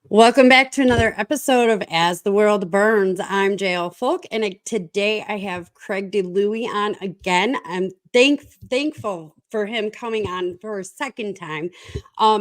Welcome back to another episode of As the World Burns. I'm JL Foulk, and today I have Craig DiLouie on again. I'm thankful for him coming on for a second time.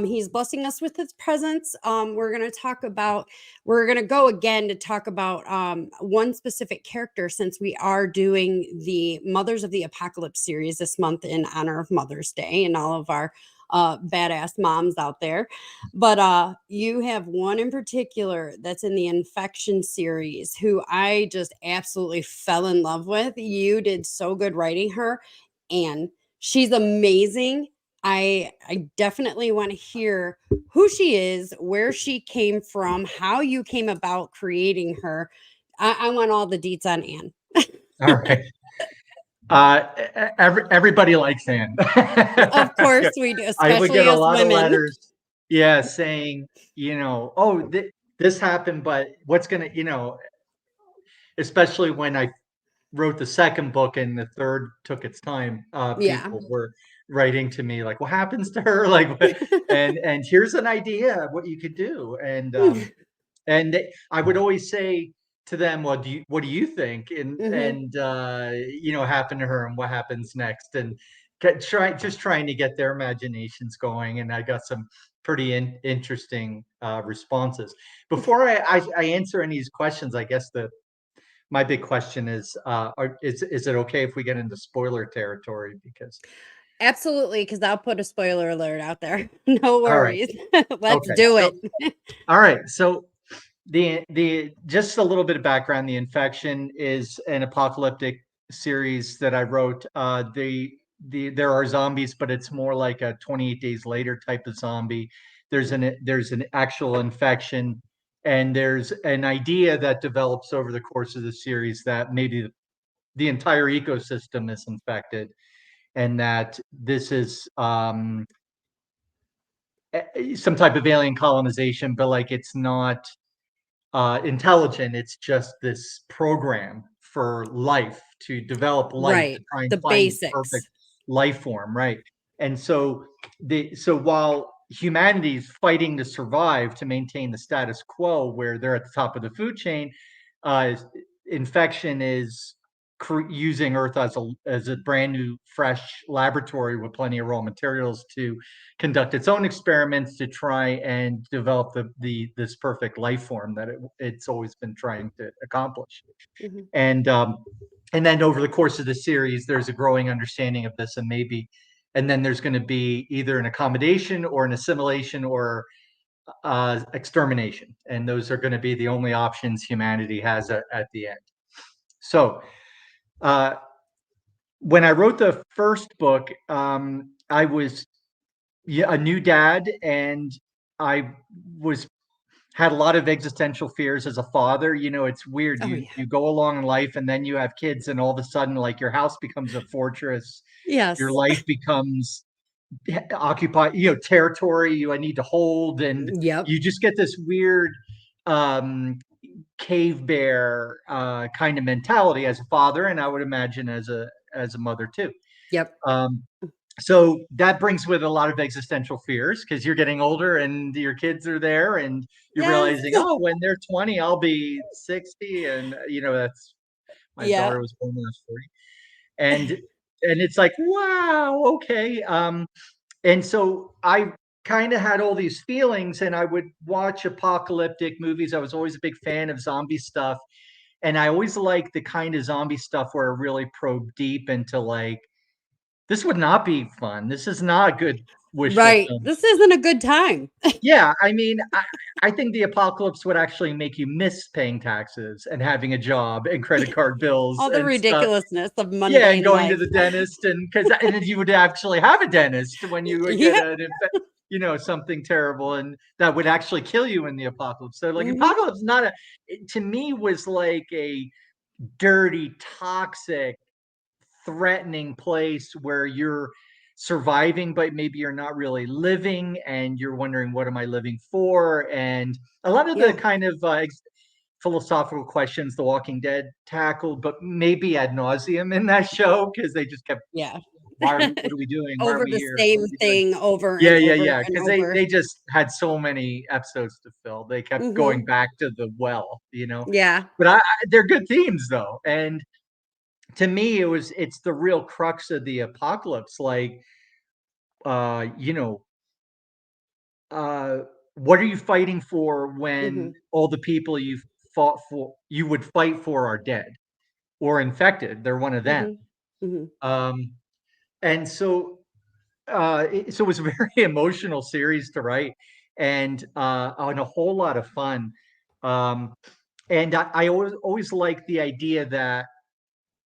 He's blessing us with his presence. We're gonna go again to talk about one specific character, since we are doing the Mothers of the Apocalypse series this month in honor of Mother's Day and all of our badass moms out there. But you have one in particular that's in the Infection series who I just absolutely fell in love with. You did so good writing her, and she's amazing. I definitely want to hear who she is, where she came from, how you came about creating her. I want all the deets on Anne. All right. Everybody likes Anne. Of course we do, I would get especially a as lot of women. letters, yeah, saying, oh, this happened, but what's gonna, especially when I wrote the second book and the third took its time, Yeah. people were writing to me like, what happens to her? Like, and here's an idea of what you could do. I would always say to them, "Well, what do you think?" Hmm. Happen to her and what happens next, and trying to get their imaginations going. And I got some pretty interesting responses. Before I answer any of these questions, I guess my big question is, is it okay if we get into spoiler territory? Because Absolutely, because I'll put a spoiler alert out there. No all right, worries. Let's okay, do so it. all right, so the just a little bit of background. The Infection is an apocalyptic series that I wrote. There are zombies, but it's more like a 28 days later type of zombie. There's an actual infection, and there's an idea that develops over the course of the series that maybe the entire ecosystem is infected, and that this is some type of alien colonization, but like it's not intelligent. It's just this program for life, to develop life, to Right. try and The find the perfect basics. life form, right? And so while humanity's fighting to survive, to maintain the status quo where they're at the top of the food chain, uh, infection is using Earth as a brand new, fresh laboratory with plenty of raw materials to conduct its own experiments to try and develop this perfect life form that it's always been trying to accomplish. Mhm. And and then over the course of the series, there's a growing understanding of this, and then there's going to be either an accommodation or an assimilation or extermination, and those are going to be the only options humanity has at the end. So uh, when I wrote the first book, I was a new dad, and I was had a lot of existential fears as a father. It's weird. Oh, You yeah. you go along in life, and then you have kids, and all of a sudden, like, your house becomes a fortress. Your Yes. life becomes occupied, territory I need to hold, and Yep. you just get this weird um cave bear kind of mentality as a father, and I would imagine as a mother too. Yep. Um, so that brings with a lot of existential fears, because you're getting older and your kids are there, and you're Yes. realizing, oh, when they're 20, I'll be 60. And that's my Yeah. daughter was born when I was 40. And it's like, wow, okay. And so I kind of had all these feelings, and I would watch apocalyptic movies. I was always a big fan of zombie stuff, and I always liked the kind of zombie stuff where I really probe deep into, like, this would not be fun. This is not a good wish Right. fulfillment. This isn't a good time. Yeah, I mean, I think the apocalypse would actually make you miss paying taxes and having a job and credit card bills All the and stuff. ridiculousness of Yeah, and mundane going to life. the dentist, and then you would actually have a dentist when you would get Yeah. something terrible, and that would actually kill you in the apocalypse. So, like, Hmm. apocalypse not a to me was like a dirty, toxic, threatening place where you're surviving, but maybe you're not really living, and you're wondering, what am I living for? And a lot of the Yeah. kind of philosophical questions The Walking Dead tackled, but maybe ad nauseum in that show, because they just kept Yeah. what are we doing? Why are Over we the here? What same are we doing? thing over Yeah, and yeah, over yeah. and Because over. they just had so many episodes to fill. They kept going Mhm. back to the well, you know. Yeah. But they're good themes though, and to me, it's the real crux of the apocalypse. Like, you know, uh, what are you fighting for when Mhm. all the people you would fight for are dead or infected? They're one of them. Mhm. Mhm. Um, and so so it was a very emotional series to write and a whole lot of fun. Um, and I always like the idea that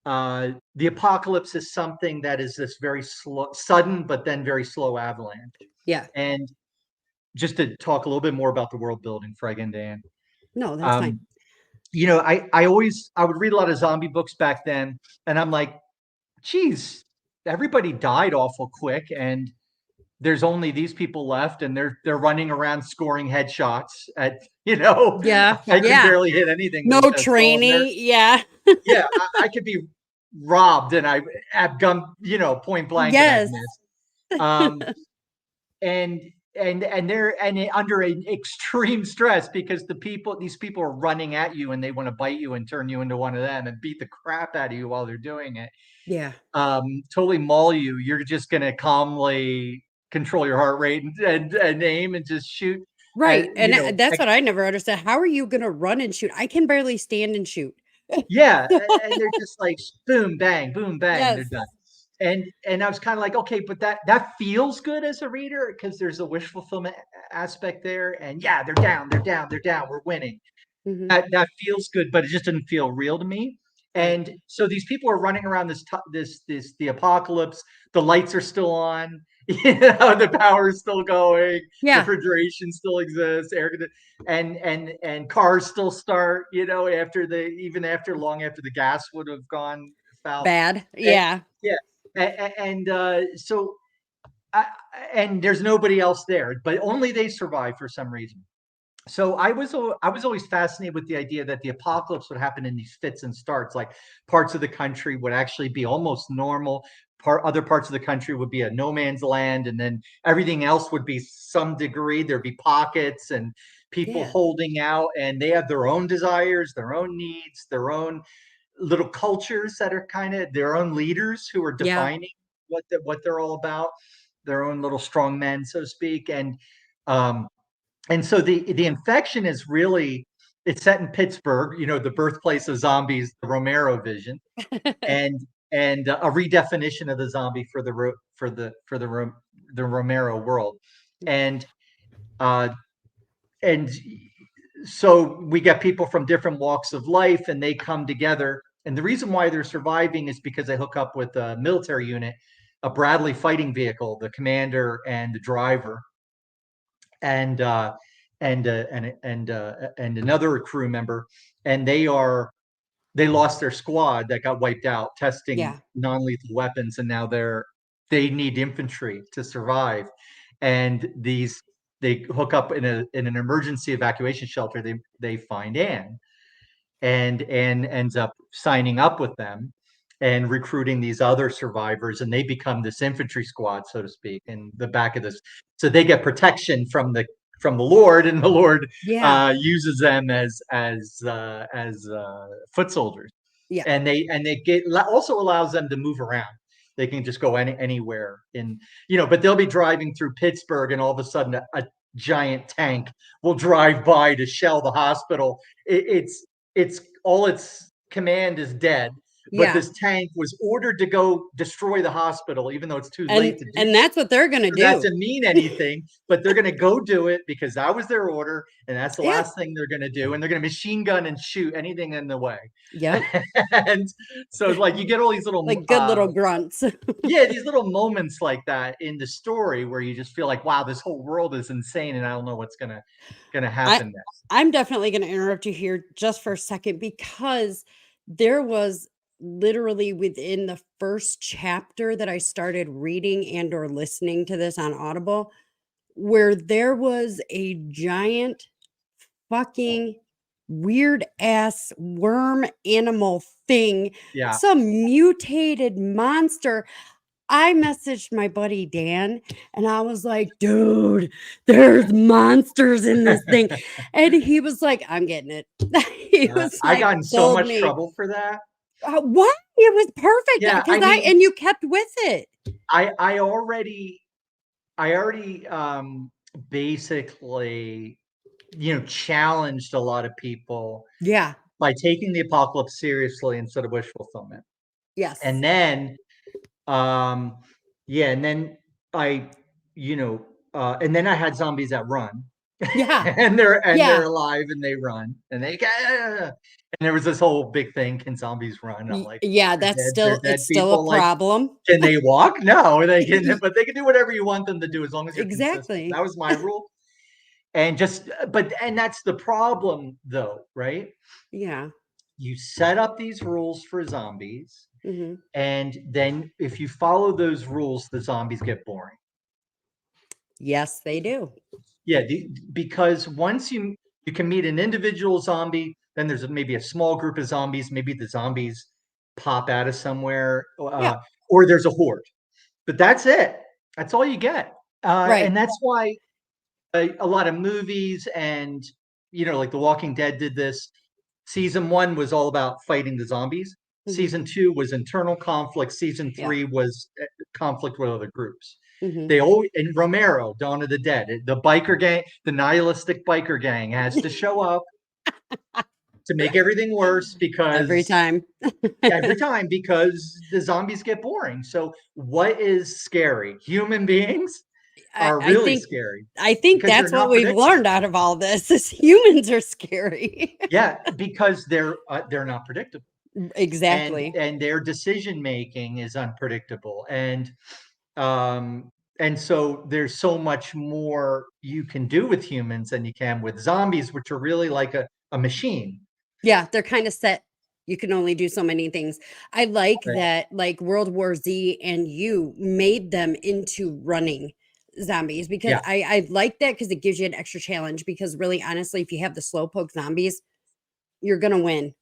the apocalypse is something that is this very slow, sudden, but then very slow avalanche. Yeah. And just to talk a little bit more about the world building, Fred and Dan, No, that's fine. um, I would read a lot of zombie books back then, and I'm like, geez, everybody died awful quick, and there's only these people left, and they're running around scoring headshots at Yeah. I can Yeah. barely hit anything with No a pistol, and they're training. Yeah. yeah, I could be robbed, and I at gun, point blank, and I'd Yes. miss. Um, and under an extreme stress because these people are running at you and they want to bite you and turn you into one of them and beat the crap out of you while they're doing it. Yeah. Totally maul you. You're just gonna calmly control your heart rate and aim and just shoot Right. at And that's what I never understood. How are you gonna run and shoot? I can barely stand and shoot. yeah, and they're just like boom, bang, they're Yes. done. And I was kind of like, okay, but that feels good as a reader because there's a wish fulfillment aspect there. And yeah, they're down, we're winning. Mhm. That feels good, but it just didn't feel real to me. Right. And so these people are running around this the apocalypse. The lights are still on, the power is still going, Yeah. refrigeration still exists, and cars still start. After long after the gas would have gone foul. Bad. And, Yeah. yeah, so I, and there's nobody else there, but only they survive for some reason. So I was always fascinated with the idea that the apocalypse would happen in these fits and starts. Like parts of the country would actually be almost normal. Other parts of the country would be a no man's land, and then everything else would be some degree. There'd be pockets and people Yeah. holding out, and they have their own desires, their own needs, their own little cultures that are kind of their own leaders who are Yeah. defining what they're all about, their own little strong men, so to speak. Um, and so the infection is really it's set in Pittsburgh, the birthplace of zombies, the Romero vision, and a redefinition of the zombie for the Romero world, and uh, and so we get people from different walks of life, and they come together. And the reason why they're surviving is because they hook up with a military unit, a Bradley fighting vehicle, the commander and the driver, and and another crew member, and they lost their squad that got wiped out testing Yeah. non-lethal weapons, and now they need infantry to survive. And they hook up in an emergency evacuation shelter. They find Anne, and Anne ends up signing up with them and recruiting these other survivors, and they become this infantry squad, so to speak, in the back of this. So they get protection from the Lord, and the Lord Yeah. uses them as foot soldiers, Yeah. and they get also allows them to move around. They can just go anywhere but they'll be driving through Pittsburgh, and all of a sudden a giant tank will drive by to shell the hospital. It's all its command is dead, but Yeah. this tank was ordered to go destroy the hospital, even though it's too late to do And so. that's what they're gonna For that do. to mean anything, but they're going to go do it because that was their order, and that's the Yeah. last thing they're going to do. And they're going to machine gun and shoot anything in the way. Yep. And so it's like you get all these little Like good little grunts. yeah, these little moments like that in the story where you just feel like, wow, this whole world is insane, and I don't know what's gonna I happen next. I'm definitely gonna interrupt you here just for a second because there was literally within the first chapter that I started reading and or listening to this on Audible, where there was a giant fucking weird ass worm animal thing, Yeah, some mutated monster. I messaged my buddy Dan and I was like, dude, there's monsters in this thing. And he was like, I'm getting it. He was I like, got in so sold much me. trouble for that. What? It was perfect Yeah, because and you kept with it. I already basically, challenged a lot of people Yeah. by taking the apocalypse seriously instead of wish fulfillment. And Yes. then, um, yeah, and then I, you know, and then I had zombies that run, Yeah. and they're Yeah. alive and they run and and there was this whole big thing. Can zombies run? And I'm like, Yeah, they're dead it's still a people. Like, problem. can they walk? No, they can, but they can do whatever you want them to do as long as you're consistent. Exactly. That was my rule. And and that's the problem though, right? Yeah. You set up these rules for zombies, Hmm. and then if you follow those rules, the zombies get boring. Yes, they do. Yeah, because once you can meet an individual zombie, then there's maybe a small group of zombies. Maybe the zombies pop out of somewhere, Yeah. or there's a horde. But that's it. That's all you get. Right. And that's why a lot of movies and like The Walking Dead did this. Season 1 was all about fighting the zombies. Hmm. Season 2 was internal conflict. Season Yeah. 3 was conflict with other groups. Hmm. They all in Romero, Dawn of the Dead, the biker gang, the nihilistic biker gang has to show up to make everything worse Every because time. every time because the zombies get boring. So what is scary? Human beings I, are I really think scary I think because they're that's what not we've predictable. learned out of all this is humans are scary. Yeah, because they're not predictable. and Exactly. and their decision making is unpredictable, um and so there's so much more you can do with humans than you can with zombies, which are really like a machine. Yeah, they're kind of set. You can only do so many things. I like Right. that, like World War Z and you made them into running zombies because Yeah, I like that because it gives you an extra challenge. Because really, honestly, if you have the slowpoke zombies, you're gonna win.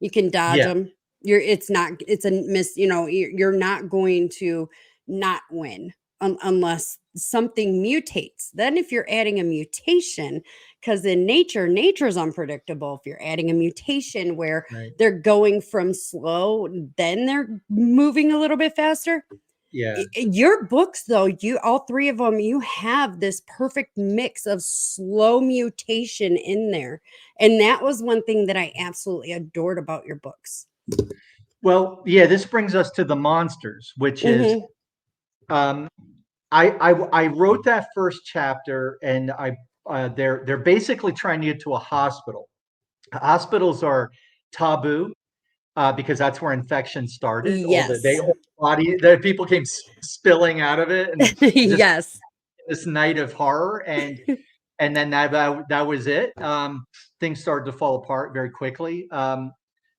You can dodge yeah, them. It's not, it's a miss, you're not going to not win unless something mutates. Then if you're adding a mutation, because in nature's unpredictable. If you're adding a mutation where right, they're going from slow, then they're moving a little bit faster. yeah. Your books though, you all three of them, you have this perfect mix of slow mutation in there, and that was one thing that I absolutely adored about your books. Well, yeah, this brings us to the monsters, which is Hmm. um I wrote that first chapter, and they're basically trying to get to a hospital. Hospitals are taboo, because that's where infection started. Yes. Whole body, the people came spilling out of it, and just Yes. this night of horror, and then that was it. Things started to fall apart very quickly.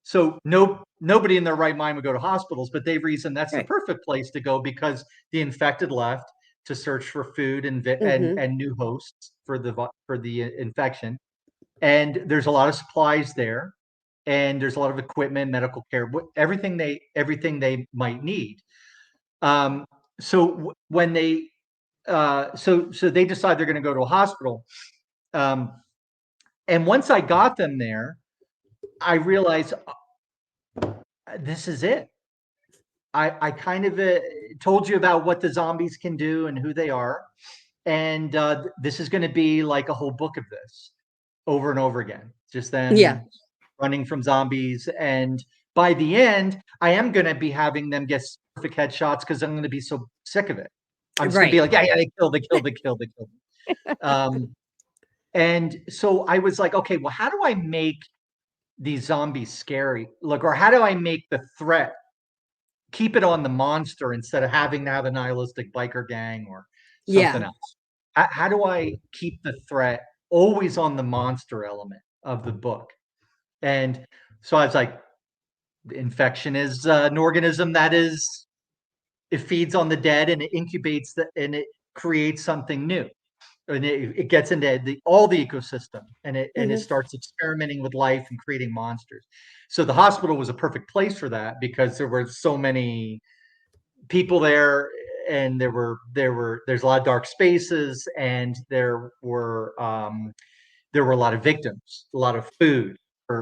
So nobody in their right mind would go to hospitals, but they reasoned that's the Right. perfect place to go because the infected left to search for food Hmm. and new hosts for the infection, and there's a lot of supplies there, and there's a lot of equipment, medical care, everything they might need. Um, so when they so they decide they're going to go to a hospital. Um, and once I got them there, I realized this is it. I kind of told you about what the zombies can do and who they are, and this is going to be like a whole book of this over and over again, just Yeah. them running from zombies. And by the end, I am going to be having them get perfect headshots because I'm going to be so sick of it. I'm just going to be Right. like, yeah, yeah, they killed. Um, and so I was like, okay, well, how do I make these zombies scary? Look, or how do I make the threat keep it on the monster instead of having to have a nihilistic biker gang or something Yeah. else? How do I keep the threat always on the monster element of the book? And so I was like, infection is an organism that is it feeds on the dead and it incubates and it creates something new, and it gets into all the ecosystem, and it Hmm. starts experimenting with life and creating monsters. So the hospital was a perfect place for that because there were so many people there, and there's a lot of dark spaces, and there were a lot of victims, a lot of food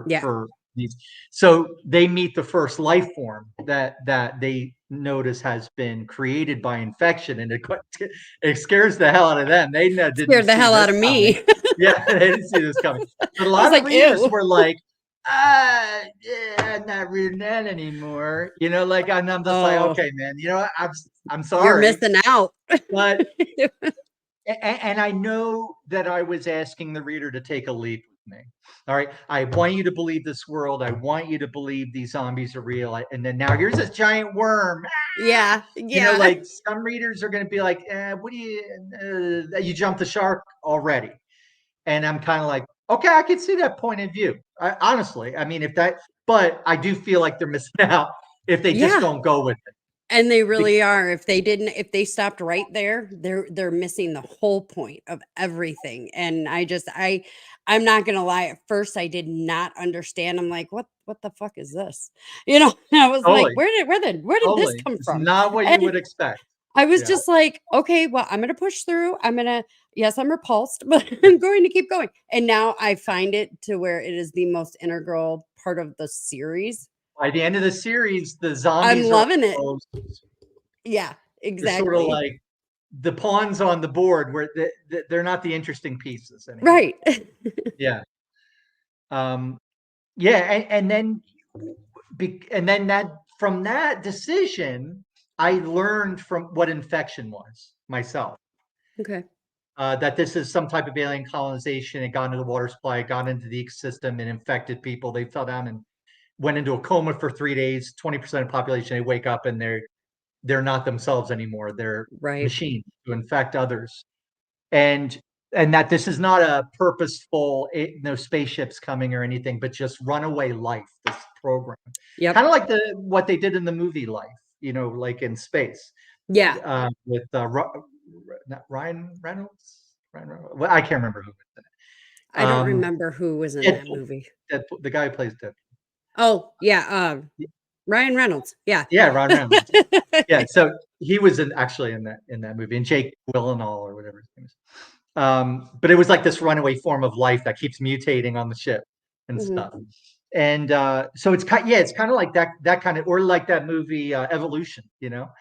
Yeah. for these. So they meet the first life form that they notice has been created by infection, and it scares the hell out of them. They didn't Scared the see hell this out of coming. me. Yeah, they didn't see this coming. But a I was lot of like, readers ew. were like, yeah, I'm not reading that anymore. Like I'm just like, Oh, okay, man, I'm you're sorry, missing out. but and I know that I was asking the reader to take a leap with me. All right. I want you to believe this world. I want you to believe these zombies are real. And then now here's this giant worm. Yeah. Yeah. Like some readers are going to be like, what do you jumped the shark already. And I'm kind of like, okay, I can see that point of view. Honestly, I mean, but I do feel like they're missing out if they just Yeah. don't go with it. And they really are. If they stopped right there, they're missing the whole point of everything. And I'm not gonna lie. At first, I did not understand. I'm like, what the fuck is this? I was like, Totally. where did this Totally. come It's from? not what you And would expect. I was Yeah. just like, okay, well, I'm gonna push through. Yes, I'm repulsed, but I'm going to keep going. And now I find it to where it is the most integral part of the series. By the end of the series, the I'm zombies are loving it. almost, Yeah, they're sort of exactly. like the pawns on the board where they're not the interesting pieces anymore. Right. Yeah. Um, yeah. And then that from that decision, I learned from what infection was myself. Okay. That this is some type of alien colonization. It got into the water supply, it got into the ecosystem and infected people. They fell down and went into a coma for 3 days. 20% of the population, they wake up and they're not themselves anymore. They're Right. machines to infect others. And that this is not a purposeful, no spaceships coming or anything, but just runaway life, this program. Yep. Kind of like what they did in the movie Life, like in space. Yeah. With Ryan Reynolds. Well, I can't remember who was in it. I don't remember who was in that Deadpool. movie. Deadpool, the guy who plays Deadpool. Oh, yeah, Ryan Reynolds. Yeah. Yeah, Ryan Reynolds. Yeah, so he was actually in that movie, and Jake Gyllenhaal or whatever his name is. But it was like this runaway form of life that keeps mutating on the ship and Mhm. stuff. And so it's kind of like that kind of, or like that movie Evolution. Never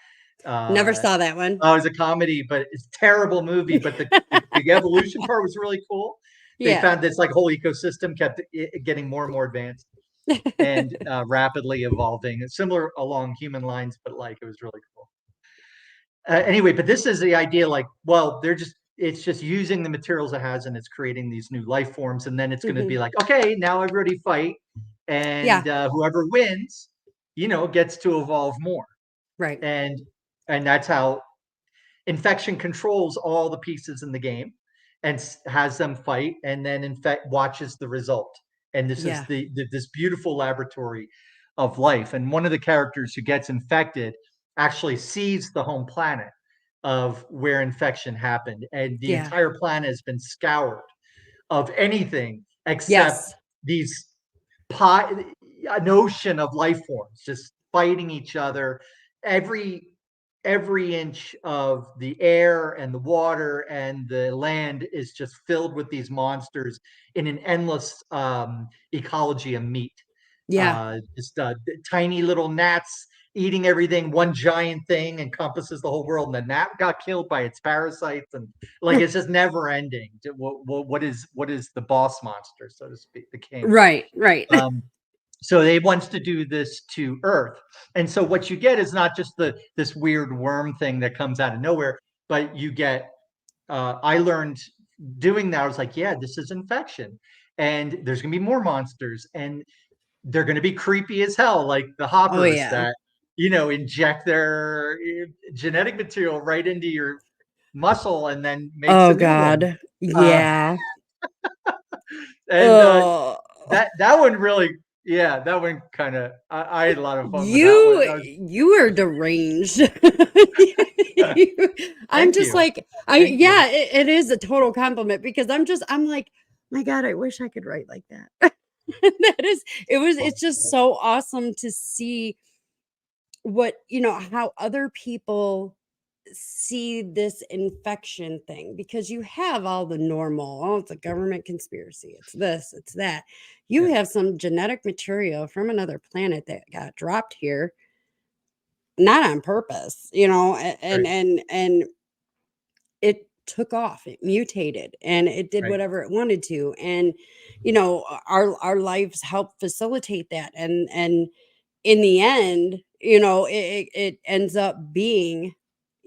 Uh, saw that one. it was a comedy, but it's a terrible movie. But the evolution part was really cool. They Yeah. found this like whole ecosystem kept getting more and more advanced and rapidly evolving. It's similar along human lines, but like it was really cool. Anyway, but this is the idea, like, well, it's just using the materials it has, and it's creating these new life forms, and then it's going to be Mhm. like, okay, now everybody fight, Yeah. and whoever wins, gets to evolve more, Right. and that's how infection controls all the pieces in the game, and has them fight, and then watches the result. And this is Yeah. this beautiful laboratory of life. And one of the characters who gets infected actually sees the home planet of where infection happened, and the Yeah. entire planet has been scoured of anything except Yes. these a notion of life forms just fighting each other. Every inch of the air and the water and the land is just filled with these monsters in an endless ecology of meat. Yeah. Just tiny little gnats eating everything. One giant thing encompasses the whole world, and the gnat got killed by its parasites, and like it's just never ending. What is the boss monster, so to speak, the king? Right. Right. So they wants to do this to Earth, and so what you get is not just this weird worm thing that comes out of nowhere, but you get. I learned doing that. I was like, yeah, this is infection, and there's gonna be more monsters, and they're gonna be creepy as hell, like the Oh hoppers yeah. that inject their genetic material right into your muscle and then makes Oh a new one. God. Uh, Yeah. and Oh. that one really, yeah, that one kind of, I had a lot of fun with that one. You are deranged. I'm Thank just you, like, thank you. yeah, it is a total compliment because I'm like, my God, I wish I could write like that. It's just so awesome to see what how other people see this infection thing, because you have all the normal, oh, it's a government conspiracy, it's this, it's that. You Yeah, have some genetic material from another planet that got dropped here, not on purpose, right, and it took off, it mutated, and it did right, whatever it wanted to. And our lives help facilitate that. And in the end, it ends up being,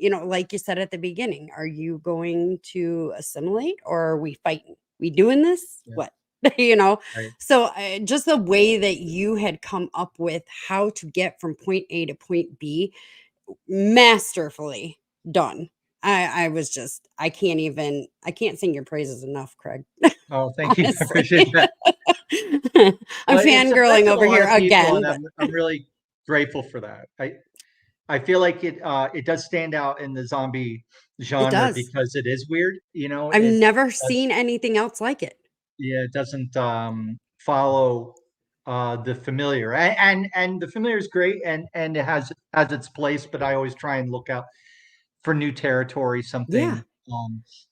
like you said at the beginning, are you going to assimilate, or are we fighting? We doing this? yeah, What? you know? right. So just the way that you had come up with how to get from point A to point B, masterfully done. I was just, I can't sing your praises enough, Craig. Oh, thank you. I Honestly. appreciate that. I'm Well, it's fangirling affected a over lot here of people, again, and but I'm really grateful for that. I feel like it does stand out in the zombie it genre does. because it is weird, you know. I've It never does, seen anything else like it. yeah, it doesn't follow the familiar, and the familiar is great, and it has its place. But I always try and look out for new territory, Yeah. something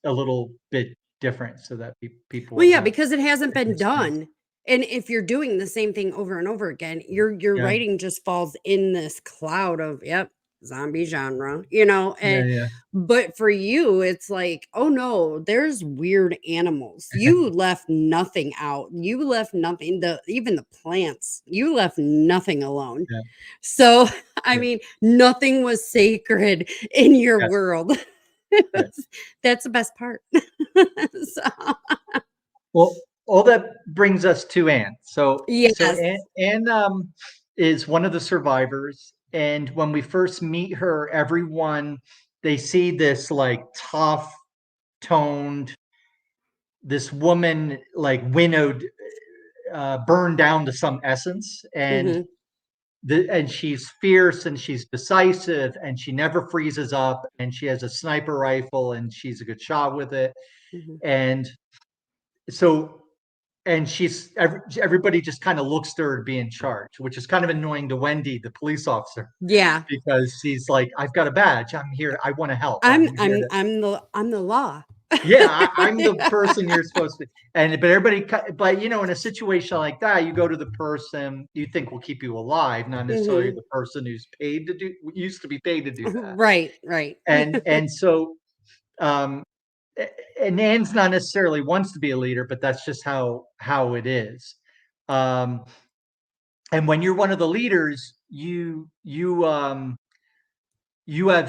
a little bit different, so that people Well, would yeah, have because it hasn't a good been experience. done. And if you're doing the same thing over and over again, your Yeah, writing just falls in this cloud of, yep, zombie genre, yeah, and yeah, but for you, it's like, oh no, there's weird animals. You left nothing out. You left nothing, the even the plants, you left nothing alone. yeah, So, I yeah. mean, nothing was sacred in your Yes, world. yeah. That's the best part. So, Well, all that brings us to Anne. So yes. Anne is one of the survivors, and when we first meet her, everyone they see this like tough, toned, this woman like winnowed, burned down to some essence, Mhm, and she's fierce and she's decisive and she never freezes up and she has a sniper rifle and she's a good shot with it, mhm. and so and everybody just kind of looks to her to be in charge, which is kind of annoying to Wendy, the police officer, Yeah. because she's like, I've got a badge, I'm here, I want to help, I'm I'm here I'm to, I'm the law. yeah, I'm the person you're supposed to be. And but but in a situation like that, you go to the person you think will keep you alive, not necessarily Mhm. the person who's paid to do used to be paid to do that. Right, right. And so um and Ann's not necessarily wants to be a leader, but that's just how it is. Um and when you're one of the leaders, you have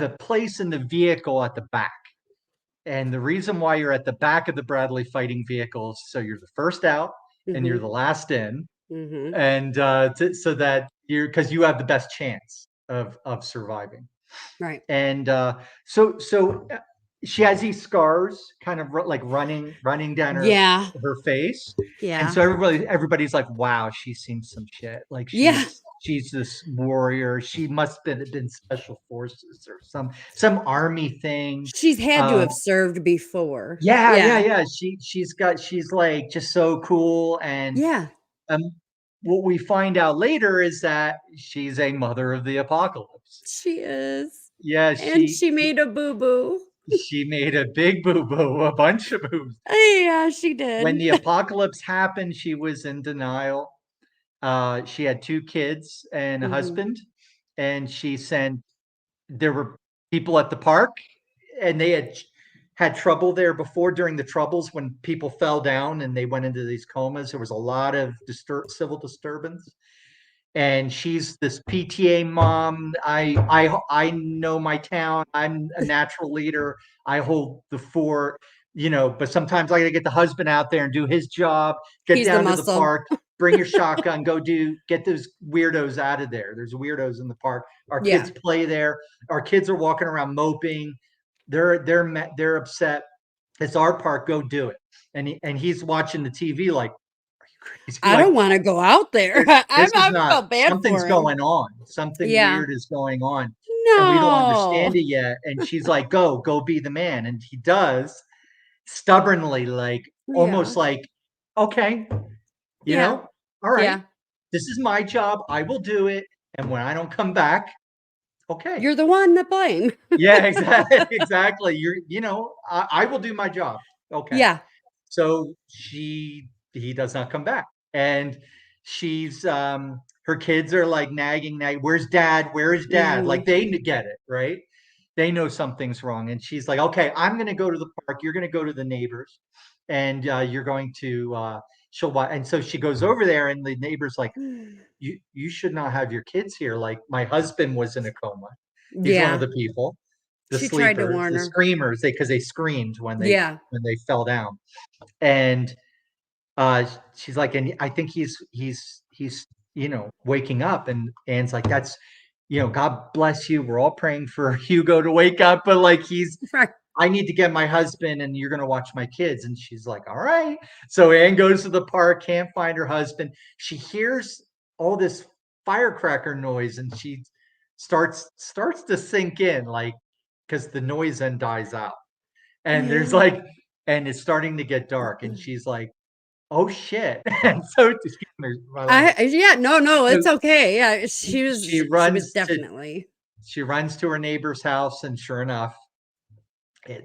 a place in the vehicle at the back. And the reason why you're at the back of the Bradley fighting vehicles, so you're the first out and you're Mhm, the last in, mhm. and so that because you have the best chance of surviving. Right. And so she has these scars, kind of like running down Yeah, her face, and yeah, so everybody's like, "Wow, she's seen some shit. Like yeah. she's this warrior. She must have been special forces or some army thing." She's had to Um, have served before. yeah, yeah, Yeah, yeah. She's like just so cool, and yeah. um, what we find out later is that she's a mother of the apocalypse. She is. Yeah, And she made a boo-boo. she made a big boo boo, a bunch of boos. Yeah, she When did. the apocalypse happened, she was in denial. She had two kids and a Mhm, husband, and she sent. There were people at the park, and they had trouble there before during the troubles when people fell down and they went into these comas. There was a lot of civil disturbance, and she's this PTA mom. I know my town. I'm a natural leader. I hold the fort, but sometimes I got to get the husband out there and do his job. Get he's the down to the muscle. park, bring your shotgun, get those weirdos out of there. There's weirdos in the park. Our Yeah. kids play there. Our kids are walking around moping. They're upset. It's our park. Go do it. And he's watching the TV like, are you crazy? I Like, don't wanna go out there. this is I not, felt bad something's for him. going on. Something Yeah. weird is going on. And we don't No. understand it yet. And she's like, go be the man. And he does stubbornly, like Yeah. almost like, okay, you Yeah. know, all right, Yeah. this is my job. I will do it. And when I don't come back, Okay. You're the one to blame. Yeah, exactly. Exactly. I will do my job. Okay. Yeah. So he does not come back. And she's her kids are like nagging, where's dad? Where is dad? Like Mhm. they get it, right? They know something's wrong. And she's like, okay, I'm gonna go to the park. You're gonna go to the neighbors, and you're going to she'll watch. And so she goes over there, and the neighbor's like, you should not have your kids here. Like my husband was in a coma. He's one of Yeah. the people, the She tried to sleepers, warn the her. screamers, because they screamed Yeah. when they fell down. And she's like, and I think he's waking up. And Anne's like, that's God bless you. We're all praying for Hugo to wake up, but like Right. I need to get my husband and you're gonna watch my kids. And she's like, all right. So Anne goes to the park, can't find her husband. She hears all this firecracker noise and she starts to sink in, like, because the noise then dies out. And there's Yeah. like, and it's starting to get dark, and she's like, oh shit. And so excuse me, my language. Yeah, no, So it's okay. Yeah, she she was runs to definitely. she runs to her neighbor's house, and sure enough,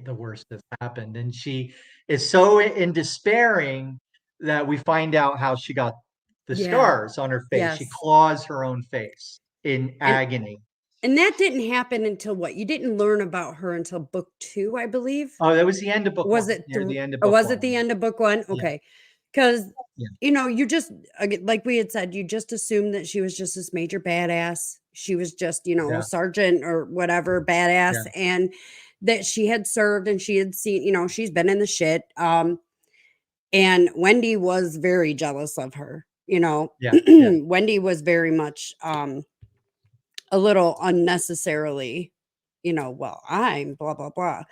the worst has happened. And she is so in despairing that we find out how she got the Yeah. scars on her face. She Yes. claws her own face in And agony. that didn't happen until what? You didn't learn about her until book 2, I believe? Oh, that was the end of book Was one. it Near thr the end of or book was it one. the end of book 1? Yeah, Okay, because yeah, you just like we had said, you just assumed that she was just this major badass. She was just, yeah, sergeant or whatever badass, yeah, and that she had served and she had seen, she's been in the shit. And Wendy was very jealous of her. yeah, yeah, Wendy was very much a little unnecessarily, well, I'm blah blah blah.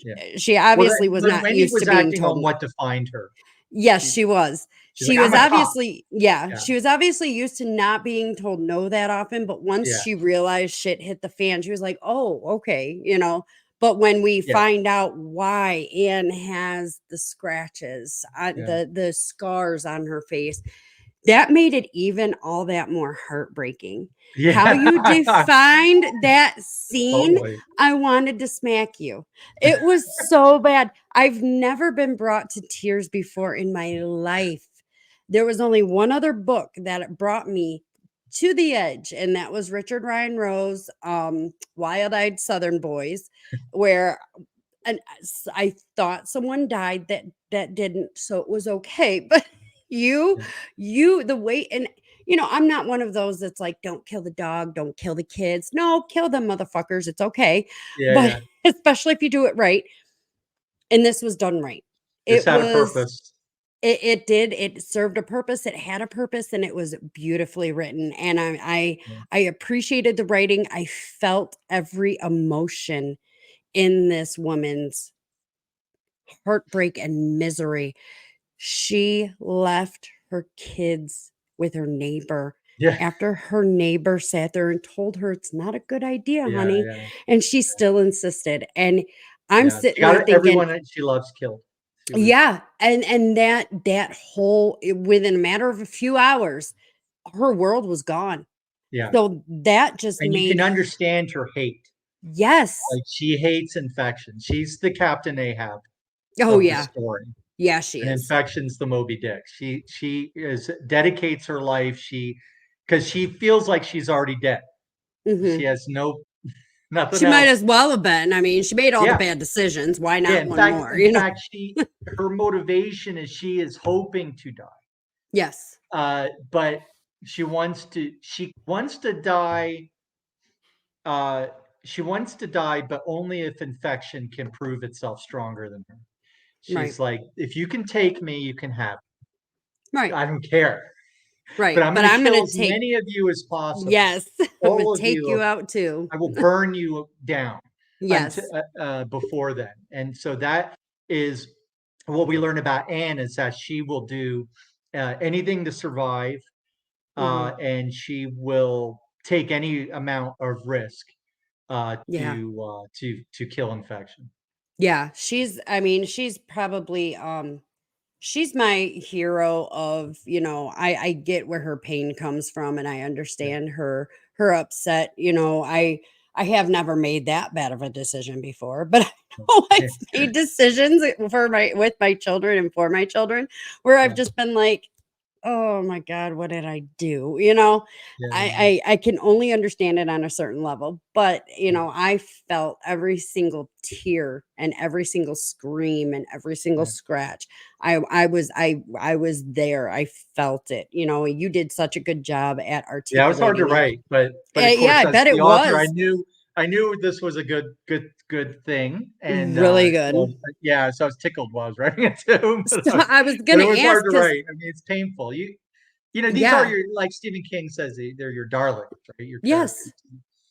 yeah. She Well, obviously was when not Wendy used to was being acting told. on what to find her, Yes, she she was. she's like, She I'm was a cop. obviously, yeah, Yeah, she was obviously used to not being told no that often, but once yeah, she realized shit hit the fan, she was like, "Oh, okay." But when we yeah, find out why Anne has the scratches, yeah, the scars on her face, that made it even all that more heartbreaking. How you yeah. defined that scene, Totally. I wanted to smack you. It was so bad. I've never been brought to tears before in my life. There was only one other book that brought me to the edge, and that was Richard Ryan Rowe's Wild Eyed Southern Boys, where I thought someone died that didn't, so it was okay. But you, Yeah, the way, and I'm not one of those that's like, don't kill the dog, don't kill the kids. No, kill them motherfuckers. It's okay, yeah, but yeah. especially if you do it right. And this was done right. This It had a was. purpose. It did. It served a purpose. It had a purpose, and it was beautifully written. And Yeah, I appreciated the writing. I felt every emotion in this woman's heartbreak and misery. She left her kids with her neighbor yeah, after her neighbor sat there and told her it's not a good idea, yeah, honey. yeah, And she still insisted. And I'm yeah. She sitting there got thinking, everyone that she loves killed. She was yeah, and that whole within a matter of a few hours, her world was gone. yeah. So that just And you can made understand her hate. yes. Like, she hates infection. She's the Captain Ahab Oh of the yeah. story. Yeah, she And is. infection's the Moby Dick. She is dedicates her life. Because she feels like she's already dead. She Mhm. has nothing She might else. as well have been. I mean, she made all the Yeah. bad decisions. Why Yeah. not In one fact, more, in fact, her motivation is she is hoping to die. Yes. But she wants to die. Uh, she wants to die, but only if infection can prove itself stronger than her. Right. She's like, if you can take me, you can have me. Right. I don't care. But Right. I'm But going to I'm kill gonna as take many of you as possible. yes. I'm gonna All of take you you, out too. I will burn you down until Yes. before then. And so that is what we learn about Anne, is that she will do anything to survive, Mhm. and she will take any amount of risk Yeah. to kill infection. Yeah. I mean, she's probably she's my hero of, I get where her pain comes from and I Yeah, understand her upset. I I have never made that bad of a decision before, but I know I've made decisions with my children and for my children where I've Yeah, just been like, "Oh my god, what did I do?" You know? yeah, I can only understand it on a certain level, but, yeah, I felt every single tear and every single scream and every single yeah. scratch. I was there. I felt it. You did such a good job at Yeah, it was hard to articulating it. write, but of Yeah, course, I as bet it the author, was I knew this was a good thing, and really so good. yeah, so I was tickled while I was writing it too. So I was But gonna it was hard ask to because write. I mean, it's painful. These are yeah, your, like Stephen King says, they're your darlings, right? Your yes, characters.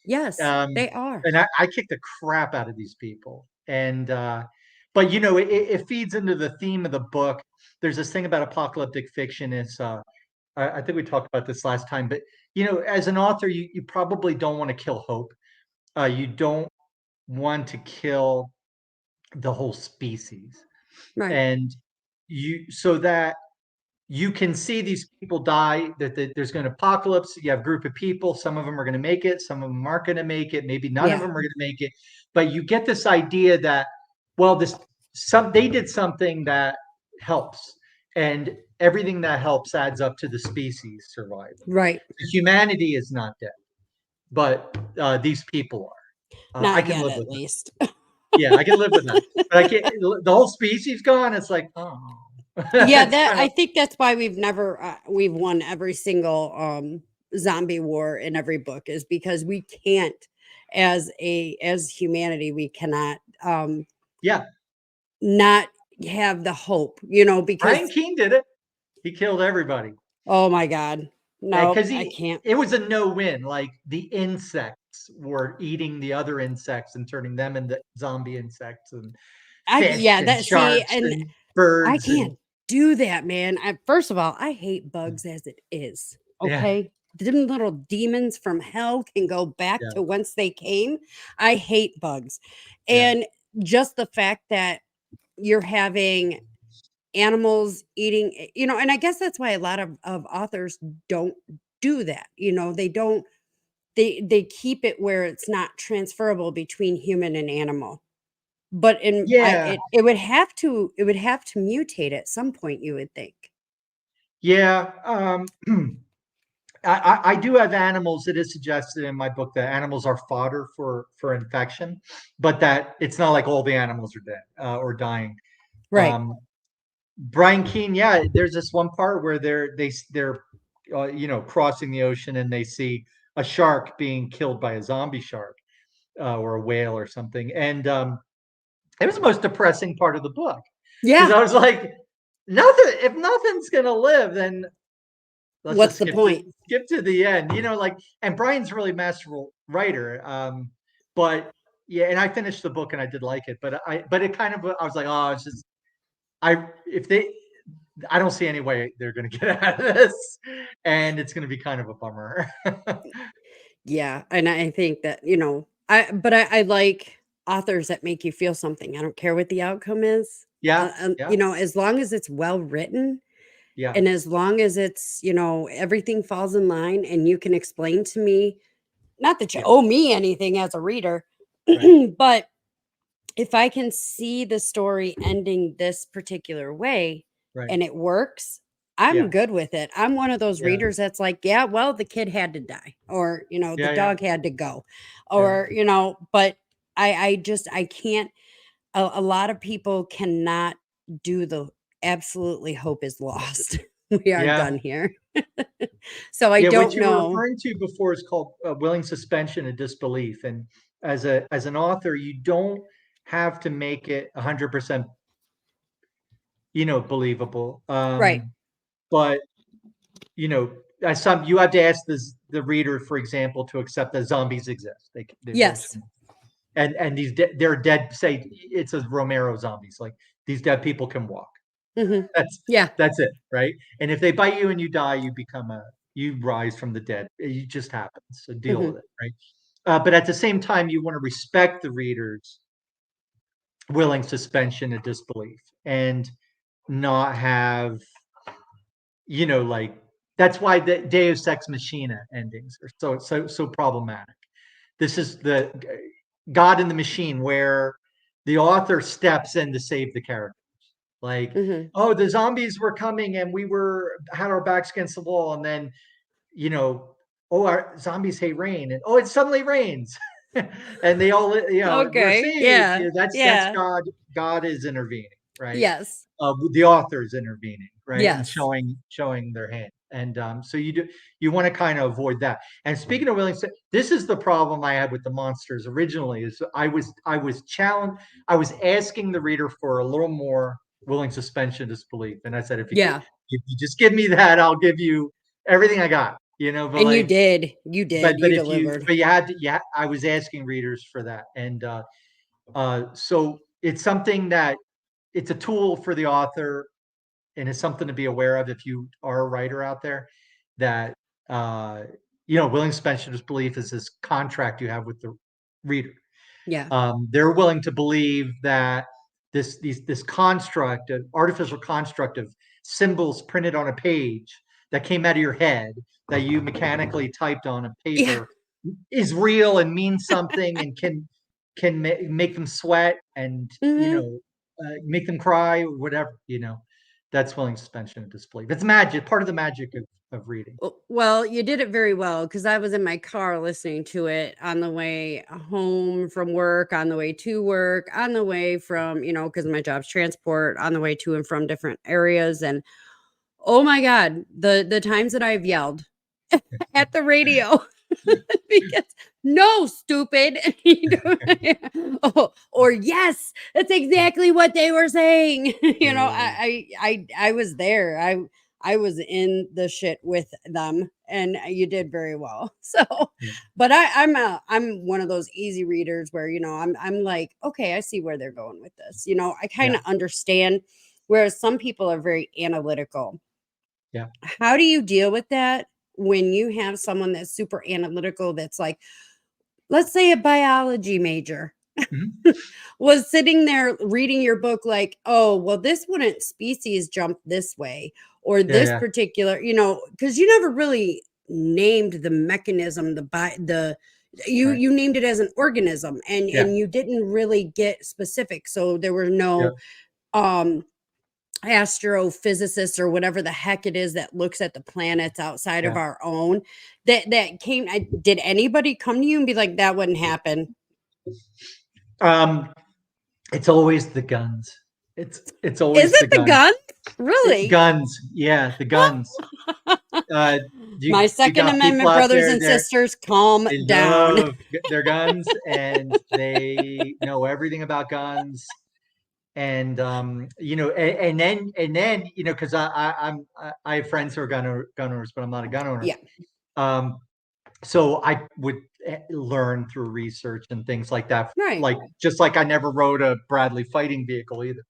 yes, Um, they are. and I kick the crap out of these people. And but it feeds into the theme of the book. There's this thing about apocalyptic fiction. It's I think we talked about this last time, but as an author, you probably don't want to kill hope. You don't want to kill the whole species, Right. and so that you can see these people die, that there's going to apocalypse. You have a group of people, some of them are going to make it, some of them aren't going to make it, maybe none of Yeah. them are going to make it, but you get this idea that, well, they did something that helps, and everything that helps adds up to the species survival. Right. Humanity is not dead, but these people are. I Not can yet, live at with that. least. Yeah, I can live with that, but I can't. The whole species gone. It's like, oh, Yeah, it's that kind of, I think that's why we've won every single zombie war in every book is because we can't as humanity we cannot yeah. not have the hope, Brian because Keene did it. He killed everybody. oh my god. No, Because I can't. it was a no-win. Like the insects were eating the other insects and turning them into zombie insects, and fish Yeah, and that see sharks and and I birds and can't do that, man. First of all, I hate bugs as it is. yeah, Okay. Them little demons from hell can go back yeah, to whence they came. I hate bugs. yeah, And just the fact that you're having animals eating, and I guess that's why a lot of authors don't do that. They don't, they keep it where it's not transferable between human and animal. But yeah, it would have to mutate at some point, you would think. yeah. I do have animals. It is suggested in my book that animals are fodder for infection, but that it's not like all the animals are dead or dying. Right. Um, Brian Keene, yeah, there's this one part where they're crossing the ocean and they see a shark being killed by a zombie shark or a whale or something, and it was the most depressing part of the book because Yeah. I was like, nothing. If nothing's gonna live, then let's just What's the point? skip to the end. Like, and Brian's a really masterful writer. But yeah, and I finished the book and I did like it, but it kind of, I was like, oh, it's just if they I don't see any way they're going to get out of this, and it's going to be kind of a bummer. Yeah, and I think that, I like authors that make you feel something. I don't care what the outcome is. Yeah, yeah, As long as it's well written yeah, and as long as it's, everything falls in line and you can explain to me, not that you yeah, owe me anything as a reader, right, but if I can see the story ending this particular way right, and it works, I'm yeah, good with it. I'm one of those yeah, readers that's like, yeah, well, the kid had to die, or, the yeah, yeah, dog had to go, yeah, or, but I can't. A lot of people cannot do the absolutely hope is lost. We are yeah, done here. So I yeah. What don't you were know. referring to before is called willing suspension of disbelief, and as an author, you don't have to make it 100% believable. Right. But you know, as some you have to ask the reader, for example, to accept that zombies exist. There's Yes. and they're dead. Say it's a Romero zombies, like these dead people can walk. Hmm. That's Yeah. that's it, right? And if they bite you and you die, you rise from the dead. It just happens. So deal Hmm. with it, right? But at the same time, you want to respect the reader's willing suspension of disbelief and not have like that's why the Deus Ex Machina endings are so problematic this is the God in the Machine, where the author steps in to save the character. Like, Hmm. oh, the zombies were coming and we had our backs against the wall, and then, oh, our zombies hate rain, and oh, it suddenly rains. And they all, we're Okay. saved. Yeah. That's Yeah. God. God is intervening, right? Yes. The author is intervening, right, and Yes. showing their hand. And so you want to kind of avoid that. And speaking of willing, this is the problem I had with the monsters originally. Is I was challenged. I was asking the reader for a little more willing suspension of disbelief, and I said, Yeah. if you just give me that, I'll give you everything I got. But And you like, did. You did. You if you delivered. but you had to, yeah, I was asking readers for that. And so it's something that it's a tool for the author, and it's something to be aware of if you are a writer out there, that uh willing suspension of disbelief is this contract you have with the reader. Yeah. They're willing to believe that this construct, an artificial construct of symbols printed on a page that came out of your head, that you mechanically typed on a Yeah. paper, is real and means something, and can make them sweat, and Hmm. make them cry, or whatever. That's willing suspension of disbelief. It's magic, part of the magic of reading. Well, you did it very well because I was in my car listening to it on the way home from work, on the way to work, on the way from, because my job's transport, on the way to and from different areas. And oh my God, the times that I've yelled at the radio because no, stupid. Or yes, that's exactly what they were saying. Yeah, I was there. I was in the shit with them, and you did very well. So, yeah, but I'm one of those easy readers where I'm like, okay, I see where they're going with this. I kind yeah, of understand, whereas some people are very analytical. yeah. How do you deal with that when you have someone that's super analytical, that's like, let's say a biology major Mhm. was sitting there reading your book like, oh, well, this wouldn't species jump this way, or Yeah, this yeah. particular, because you never really named the mechanism, the you Right. you named it as an organism, and Yeah, you didn't really get specific, so there were yeah, no um astrophysicists or whatever the heck it is that looks at the planets outside of yeah. our own, that came. Did anybody come to you and be like, that wouldn't happen? Um, it's always the guns. It's Is always it the the guns. gun? Really? Guns. Yeah, the guns. Uh, My you Second got people Amendment out brothers there. and sisters, calm They down. love their guns, and they know everything about guns. And and then because I have friends who are gun owners, but I'm not a gun owner. Yeah. Um, so I would learn through research and things like that. Right. Like, just like I never rode a Bradley fighting vehicle either.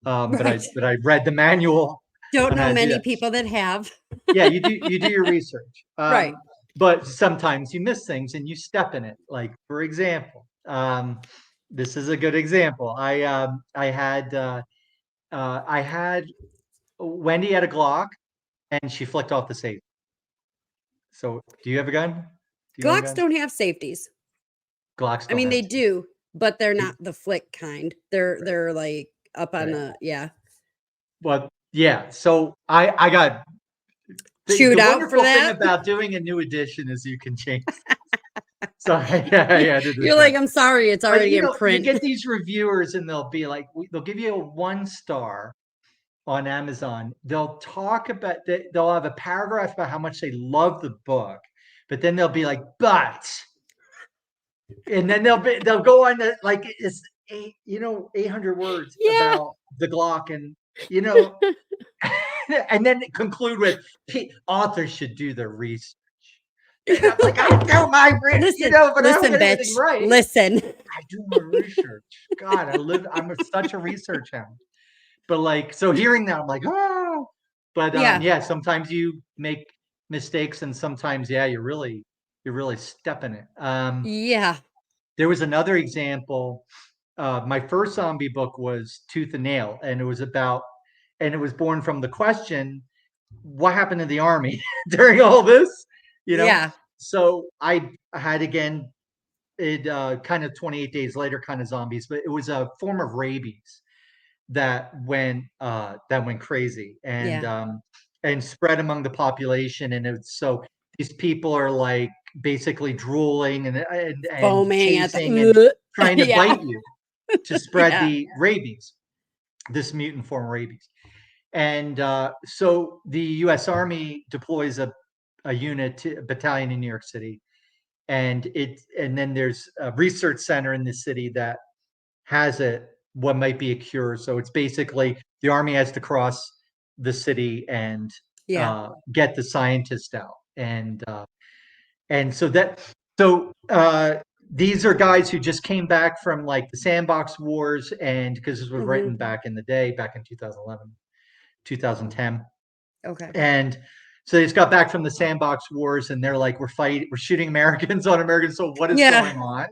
But I Right. read the manual Don't on how know to do many that. people that have. Yeah, you do your research. Right. But sometimes you miss things and you step in it. Like, for example, this is a good example. I had Wendy had a Glock, and she flicked off the safe. So, do you have a gun? Do you own Glocks guns? don't have safeties. Glocks I don't mean, have they safety. do, but they're It- not the flick kind. They're Right, they're like up on right. the, yeah. Well, yeah. So I got Chewed the out for wonderful thing that. about doing a new edition is you can change. So yeah, I did the You're same. like, I'm sorry, it's But already in you print. get these reviewers, and they'll be like, they'll give you a 1 star on Amazon. They'll talk about they'll have a paragraph about how much they love the book, but then they'll be like, but, and then they'll go on to, like, it's 800 words Yeah. about the Glock, and and then conclude with, authors should do their research. And I'm like, I do my Listen, but I don't listen, get everything bitch. right. Listen. I do my research. God, such a research hound. But like, so hearing that, I'm like, oh. But Yeah. yeah, sometimes you make mistakes, and sometimes, yeah, you're really stepping it. Yeah. There was another example. My first zombie book was Tooth and Nail, and it was born from the question, what happened to the army during all this? You know, Yeah. so I had, again, kind of 28 days later kind of zombies, but it was a form of rabies that went crazy and spread among the population. And it's so these people are like basically drooling and Foaming at chasing and the trying to yeah. bite you to spread Yeah. the rabies, this mutant form of rabies. And so the U.S. Army deploys a unit, a battalion in New York City, and then there's a research center in the city that has what might be a cure. So it's basically the army has to cross the city and Yeah. get the scientist out, and so these are guys who just came back from like the sandbox wars, and because this was written Mhm. back in the day, back in 2011, 2010, Okay. and so they just got back from the sandbox wars, and they're like, we're shooting Americans on Americans. So what is Yeah. going on?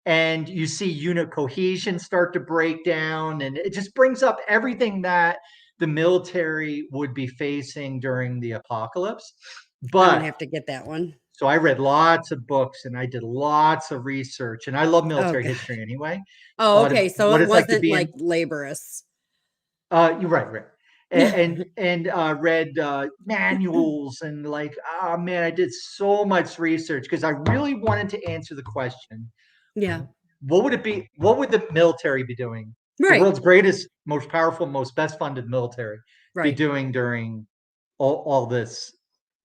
And you see unit cohesion start to break down, and it just brings up everything that the military would be facing during the apocalypse. I'm gonna But have to get that one. so I read lots of books and I did lots of research, and I love Oh military god. history anyway. A Oh, lot of okay. So what it it's like to wasn't be like in. laborious. You're right. And read manuals, and like, oh man, I did so much research because I really wanted to answer the question: Yeah. what would it be? What would the military be doing? The Right. world's greatest, most powerful, most best funded military be Right. doing during all this,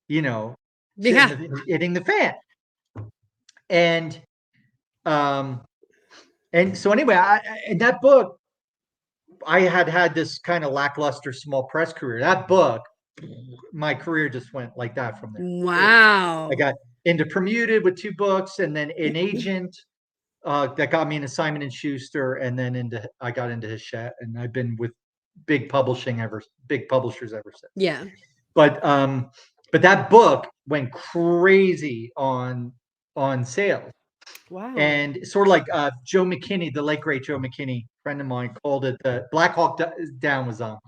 you know, shit Yeah. hitting the fan. And um and so anyway, in that book, I had this kind of lackluster small press career. That book, my career just went like that from there. I Wow. got into Permuted with 2 books, and then an agent that got me into Simon and Schuster, and then I got into Hachette, and I've been with big publishers ever since. Yeah. But that book went crazy on sales, Wow. and sort of like Joe McKinney, the late great Joe McKinney, friend of mine, called it the Black Hawk Down with zombies.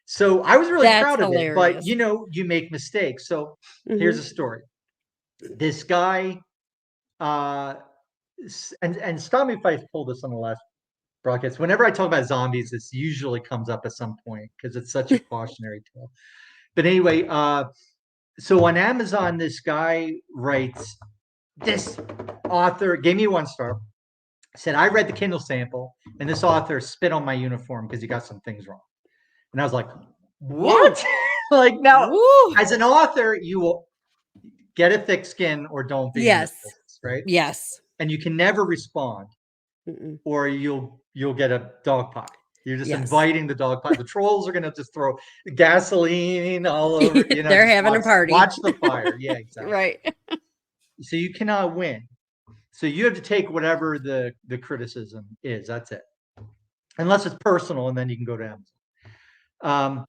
So I was really That's proud of it, but hilarious. you make mistakes. So here's a Mhm. story. This guy, uh, and stop me if I pull this on the last broadcast. Whenever I talk about zombies, this usually comes up at some point because it's such a cautionary tale. But anyway, so on Amazon, this guy writes, this author gave me 1 star, said, I read the Kindle sample, and this author spit on my uniform because he got some things wrong. And I was like, Woo. what? Like, now, Woo. as an author, you will get a thick skin or don't be in this Yes. business, right? Yes. And you can never respond, Mm-mm. or you'll get a dog pie. You're just Yes. inviting the dog pie. The trolls are gonna just throw gasoline all over, They're just having a party. watch the fire. Yeah, exactly. Right. So you cannot win. So you have to take whatever the criticism is. That's it. Unless it's personal, and then you can go to Amazon.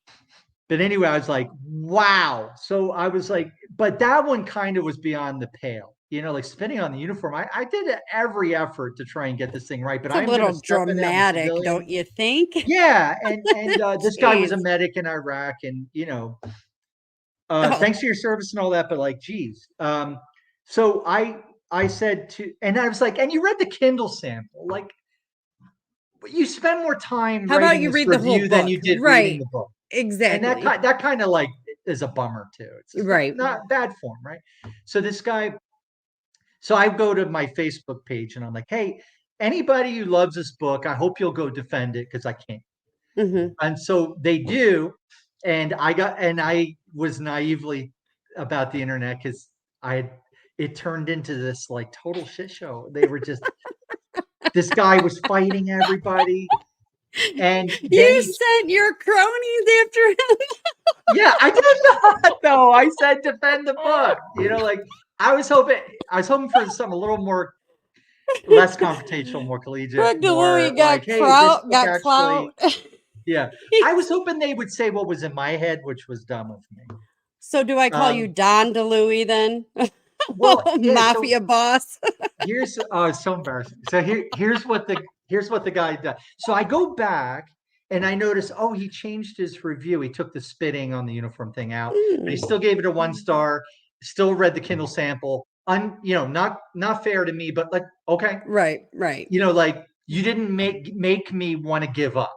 But anyway, I was like, wow. So I was like, but that one kind of was beyond the pale. Like spitting on the uniform. I did every effort to try and get this thing right, but It's a I'm going to little step in as a dramatic, don't civilian. you think? Yeah, and this guy was a Jeez. medic in Iraq, and Oh, thanks for your service and all that, but like, geez. So I said and I was like, and you read the Kindle sample, like you spend more time how about writing you this read the whole review than book? you did reading Right. the book, and Exactly. that kind of like is a bummer too. It's just Right. not bad form, right? So this guy, so I go to my Facebook page and I'm like, hey, anybody who loves this book, I hope you'll go defend it because I can't. Mhm. And so they do. And I was naively about the internet because it turned into this like total shit show. They were just, this guy was fighting everybody. And then You sent your cronies after him. yeah, I did not though. I said defend the book. Like I was hoping for something a little more less confrontational, more collegiate, Craig more DiLouie like, got hey, this book got actually, clout. yeah. I was hoping they would say what was in my head, which was dumb of me. So do I call you Um, Don DeLuey then? well, yeah. So Mafia boss. here's it's so embarrassing. So here's what the guy does. So I go back and I notice, oh, he changed his review. He took the spitting on the uniform thing out, but he Mm. still gave it a 1 star. Still read the Kindle sample. not fair to me, but like, okay, Right. like you didn't make me want to give up.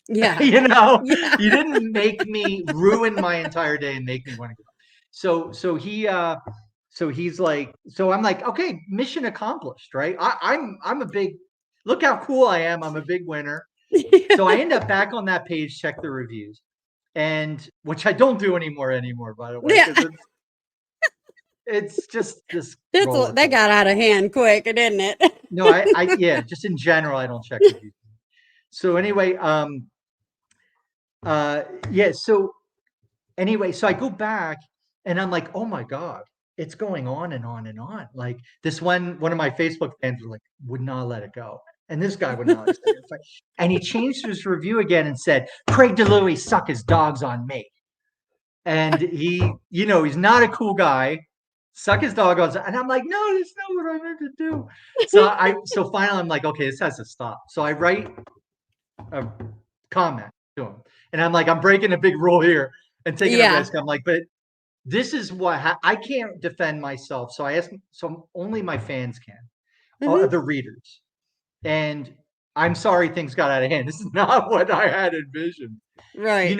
Yeah. Yeah. You didn't make me ruin my entire day and make me want to give up. So he's like, so I'm like, okay, mission accomplished, right? I'm a big, look how cool I am. I'm a big winner. So I end up back on that page, check the reviews, and which I don't do anymore, by the way, Yeah. because it's just this roller That coaster. got out of hand quick, didn't it? No, yeah, just in general, I don't check reviews. So anyway, yeah, so anyway, so I go back and I'm like, oh my God, it's going on and on and on. Like this one of my Facebook fans was like, would not let it go. And this guy would not let it go. And he changed his review again and said, Craig DiLouie suck his dogs on me. And he, he's not a cool guy. Suck his dog on. And I'm like, no, that's not what I meant to do. So finally I'm like, okay, this has to stop. So I write a comment to him. And I'm like, I'm breaking a big rule here and taking a risk. I'm like, but this is what I can't defend myself. So I asked, so only my fans can, the readers. And I'm sorry things got out of hand. This is not what I had envisioned. Right.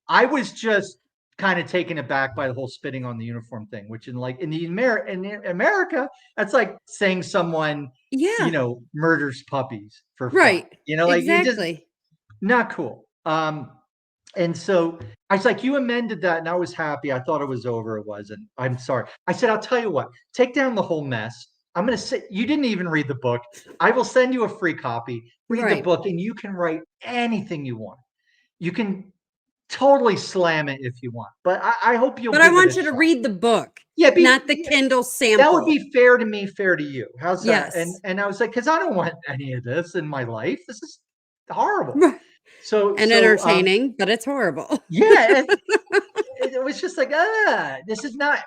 I was just kind of taken aback by the whole spitting on the uniform thing, which in America, that's like saying someone, murders puppies for fun. Right. Like you just Exactly. not cool. And so I was like, you amended that, and I was happy. I thought it was over. It wasn't. I'm sorry. I said, I'll tell you what, take down the whole mess. I'm going to say, you didn't even read the book. I will send you a free copy. Read the book, and you can write anything you want. You can totally slam it if you want, but I hope you'll. But I want you to read the book, not the Kindle sample. That would be fair to me, fair to you. How's that? Yes. And I was like, because I don't want any of this in my life. This is horrible. And entertaining, but it's horrible. Yeah, it was just like, this is not.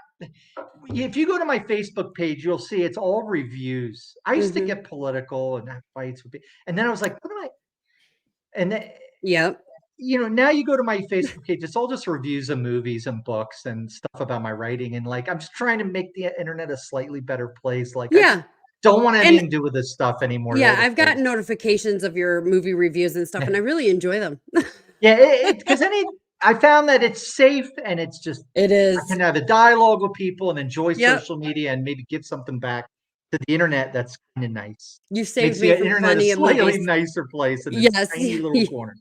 If you go to my Facebook page, you'll see it's all reviews. I used to get political and have fights with people, and then I was like, what am I? And then, now you go to my Facebook page, it's all just reviews of movies and books and stuff about my writing, and like I'm just trying to make the internet a slightly better place. Like, I don't want anything to do with this stuff anymore. Yeah, I've gotten notifications of your movie reviews and stuff, and I really enjoy them. Yeah, because I found that it's safe and it's just it is. I can have a dialogue with people and enjoy social media and maybe give something back to the internet. That's kind of nice. You saved me from plenty of movies. Slightly nicer place in a tiny little corner.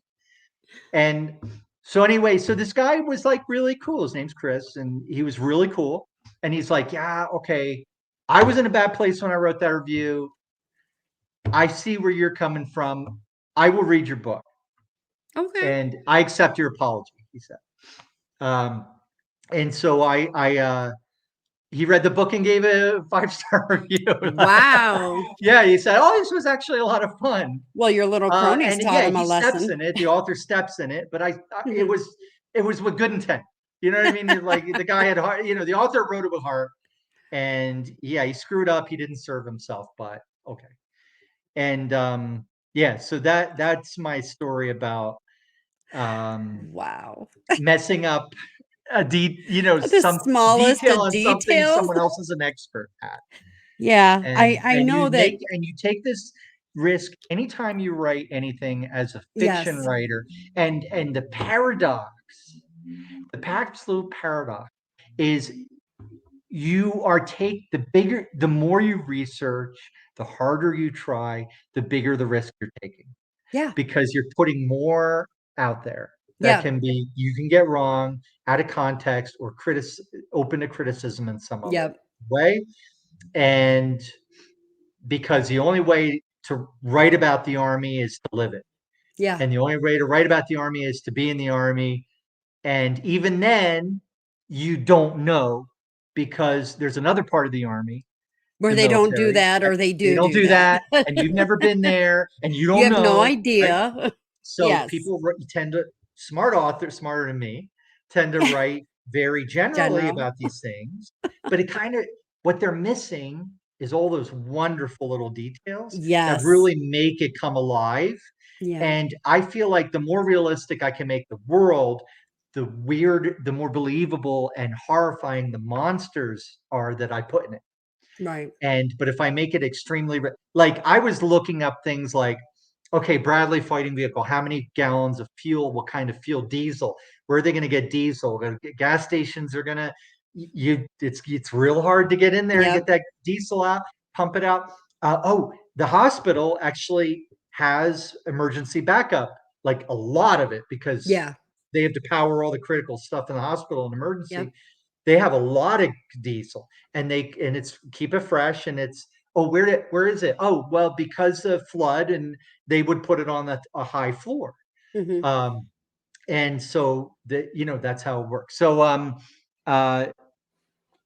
And so anyway, so this guy was like really cool. His name's Chris, and he was really cool. And he's like, yeah, okay. I was in a bad place when I wrote that review. I see where you're coming from. I will read your book. Okay. And I accept your apology, he said. And so he read the book and gave a 5-star review. Wow. Yeah, he said, oh, this was actually a lot of fun. Well, your little cronies taught him a lesson. Steps in it. The author steps in it, but it was with good intent. You know what I mean? Like the guy had heart, the author wrote it with heart, and he screwed up. He didn't serve himself, but okay. And so that's my story about wow, messing up the some smallest detail of on details. something someone else is an expert at. Yeah, I know that. And you take this risk anytime you write anything as a fiction writer, and the absolute paradox is the more you research, the harder you try, the bigger the risk you're taking. Yeah. Because you're putting more out there that you can get wrong, out of context, or open to criticism in some other way. And because the only way to write about the Army is to live it. Yeah. And the only way to write about the Army is to be in the Army. And even then, you don't know, because there's another part of the Army where they don't do that, or they do. They don't do that, and you've never been there, and you don't know. You have no idea. Right? So people tend to, smart authors, smarter than me, tend to write very generally about these things. But what they're missing is all those wonderful little details that really make it come alive. Yeah. And I feel like the more realistic I can make the world, the more believable and horrifying the monsters are that I put in it. Right. But if I make it extremely like I was looking up things like, okay, Bradley fighting vehicle, how many gallons of fuel, what kind of fuel, diesel, where are they going to get diesel? Gas stations are going to it's real hard to get in there and get Yep. that diesel out, pump it out. The hospital actually has emergency backup, like a lot of it, because Yeah. they have to power all the critical stuff in the hospital in Yep. emergency. They have a lot of diesel, and it's keep it fresh, and it's, where is it? Oh, well, because of flood, and they would put it on a high floor. Hmm. Um, and so that's how it works. So uh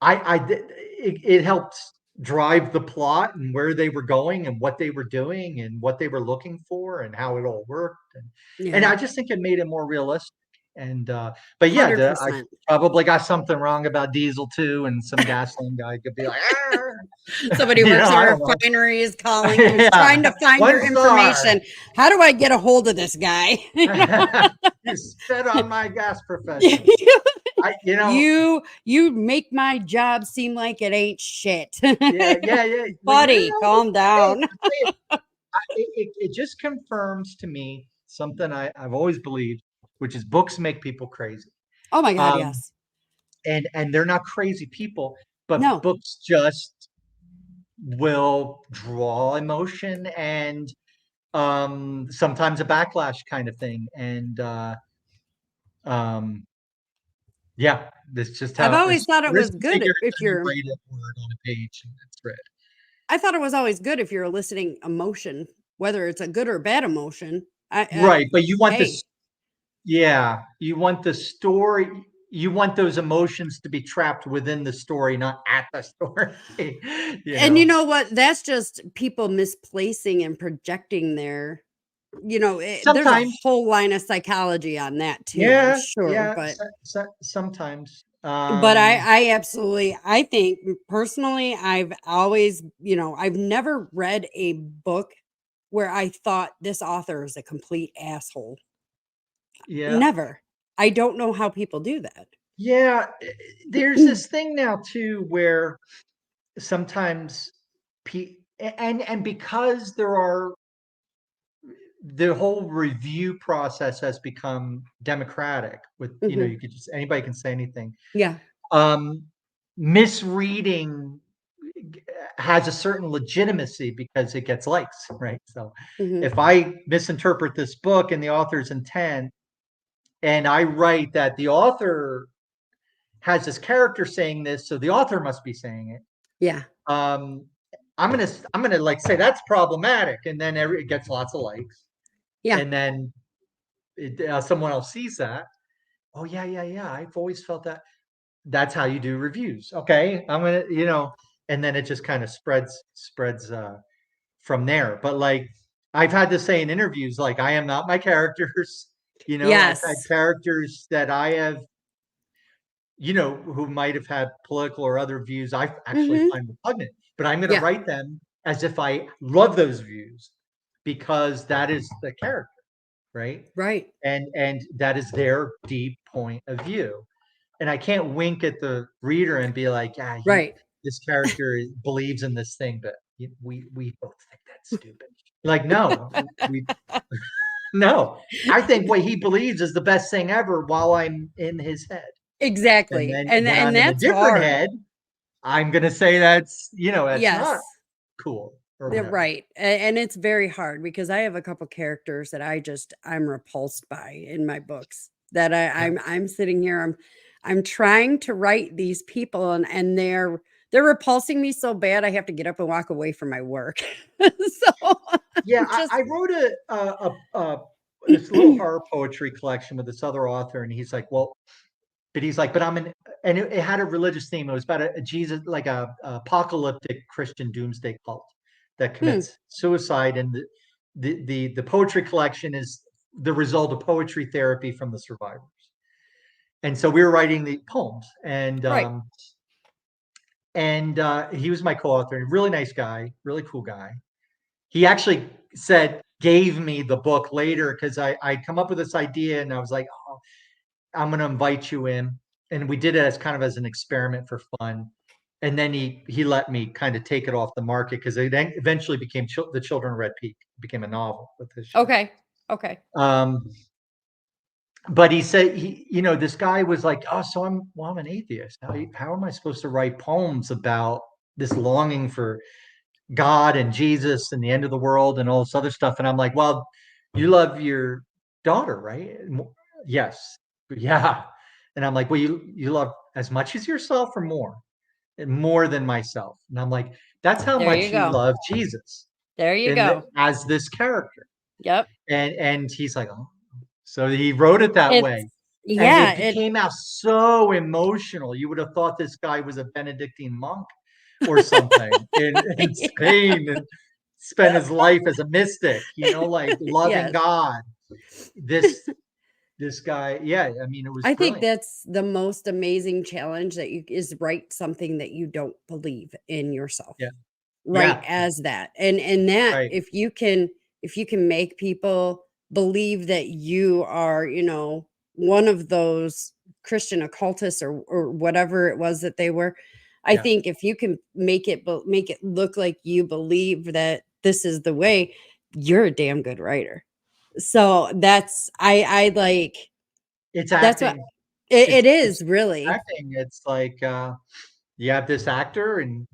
it helps drive the plot and where they were going and what they were doing and what they were looking for and how it all worked. And Yeah. I just think it made it more realistic. And but yeah, I 100%. probably got something wrong about diesel too, and some gasoline guy could be like, Somebody works in I a don't know. refinery is calling you, is trying Yeah, to find one your star. information. How do I get a hold of this guy? You spit on my gas profession. I, you know, you make my job seem like it ain't shit. yeah. Well, Buddy, calm hey, down. it just confirms to me something I've always believed, which is books make people crazy. Oh my god, Um, yes. and they're not crazy people, but No. books just will draw emotion and sometimes a backlash kind of thing. And um, yeah, that's just I've how always thought it was arithmetic good if you you're write a word on a page and it's read. I thought it was always good if you're eliciting emotion, whether it's a good or bad emotion. Right, but you want Hey, this. Yeah, you want the story, you want those emotions to be trapped within the story, not at the story, you and you know? know what? That's just people misplacing and projecting there's a Sometimes. whole line of psychology on that too, I'm Yeah, sure. yeah, sometimes. But I absolutely, I think personally, I've always, I've never read a book where I thought this author is a complete asshole. Yeah. Never. I don't know how people do that. Yeah, there's this thing now too where sometimes and because the whole review process has become democratic with, Mhm. you could just anybody can say anything. Yeah. Um, Misreading has a certain legitimacy because it gets likes, right? So Mhm. if I misinterpret this book and the author's intent, and I write that the author has this character saying this, so the author must be saying it. Yeah. Um, I'm gonna like say that's problematic, and then it gets lots of likes, Yeah. and then someone else sees that. Oh yeah. I've always felt that. That's how you do reviews. Okay, I'm gonna, and then it just kind of spreads from there. But like I've had to say in interviews, like I am not my characters. I've had Yes. characters that I have, who might have had political or other views I actually Mhm. find repugnant, but I'm going to Yeah. write them as if I love those views because that is the character, right? Right. And that is their deep point of view. And I can't wink at the reader and be like, yeah, Right. this character believes in this thing, but we both think that's stupid. Like, no, we no. I think what he believes is the best thing ever while I'm in his head. And Exactly. then And when and I'm in a that's different hard. head, I'm gonna say that's not Yes. cool or They're whatever. right. And it's very hard because I have a couple characters that I'm repulsed by in my books that Yeah. I'm sitting here, I'm trying to write these people and they're repulsing me so bad I have to get up and walk away from my work. So Yeah, I'm just I wrote this little horror poetry collection with this other author, and he's like, well, but he's like, but and it had a religious theme. It was about a Jesus, like a apocalyptic Christian doomsday cult that hmm, commits suicide, and the poetry collection is the result of poetry therapy from the survivors. And so we were writing the poems, right. and he was my co-author, and really nice guy, really cool guy. He actually gave me the book later because I'd come up with this idea, and I was like, oh, I'm going to invite you in. And we did it as kind of as an experiment for fun. and then he let me kind of take it off the market because it then eventually became The Children of Red Peak. It became a novel with this show. Okay. Okay. But he said this guy was like, oh, so I'm an atheist. How am I supposed to write poems about this longing for God and Jesus and the end of the world and all this other stuff? And I'm like, well, you love your daughter, right? Yes. Yeah. And I'm like, well, you love as much as yourself or more? And more than myself. And I'm like, that's how There you much you go. love Jesus There you go. as this character. Yep. And he's like, oh. So he wrote it that way. And Yeah. it came out so emotional. You would have thought this guy was a Benedictine monk or something in Spain and spent his life as a mystic, like loving Yes. God. This guy, yeah, I mean, it was I think brilliant. that's the most amazing challenge that is write something that you don't believe in yourself. Yeah. Right, Yeah. as that. And that Right. if you can make people believe that you are, one of those Christian occultists or whatever it was that they were, I Yeah. think if you can make it look like you believe that this is the way, you're a damn good writer. So that's I like It's that's what acting. it It's is really. acting. It's like you have this actor, and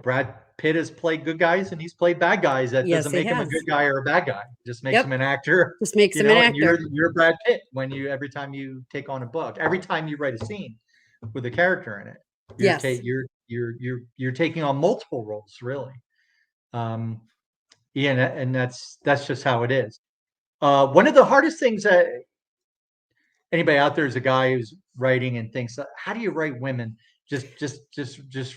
Brad Pitt has played good guys and he's played bad guys. That Yes, doesn't he make him a has. good guy or a bad guy. It just makes him Yep. an actor, Just makes him an and actor. you're Brad Pitt every time you take on a book, every time you write a scene with a character in it, Yes. you're taking on multiple roles, really. Yeah, and that's just how it is. One of the hardest things that anybody out there is a guy who's writing and thinks, how do you write women? Just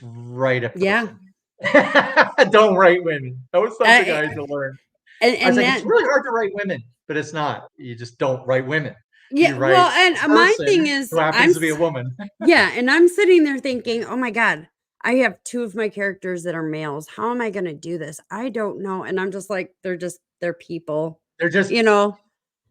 write a Yeah. person. Don't write women. That was something I had to learn. I was And like, it's that really hard to write women, but it's not. You just don't write women. yeah, You write well, and a my person thing is who happens to be a woman. yeah, and I'm sitting there thinking, "Oh my god, I have 2 of my characters that are males. How am I gonna do this? I don't know." And I'm just like, they're people, They're just, you know?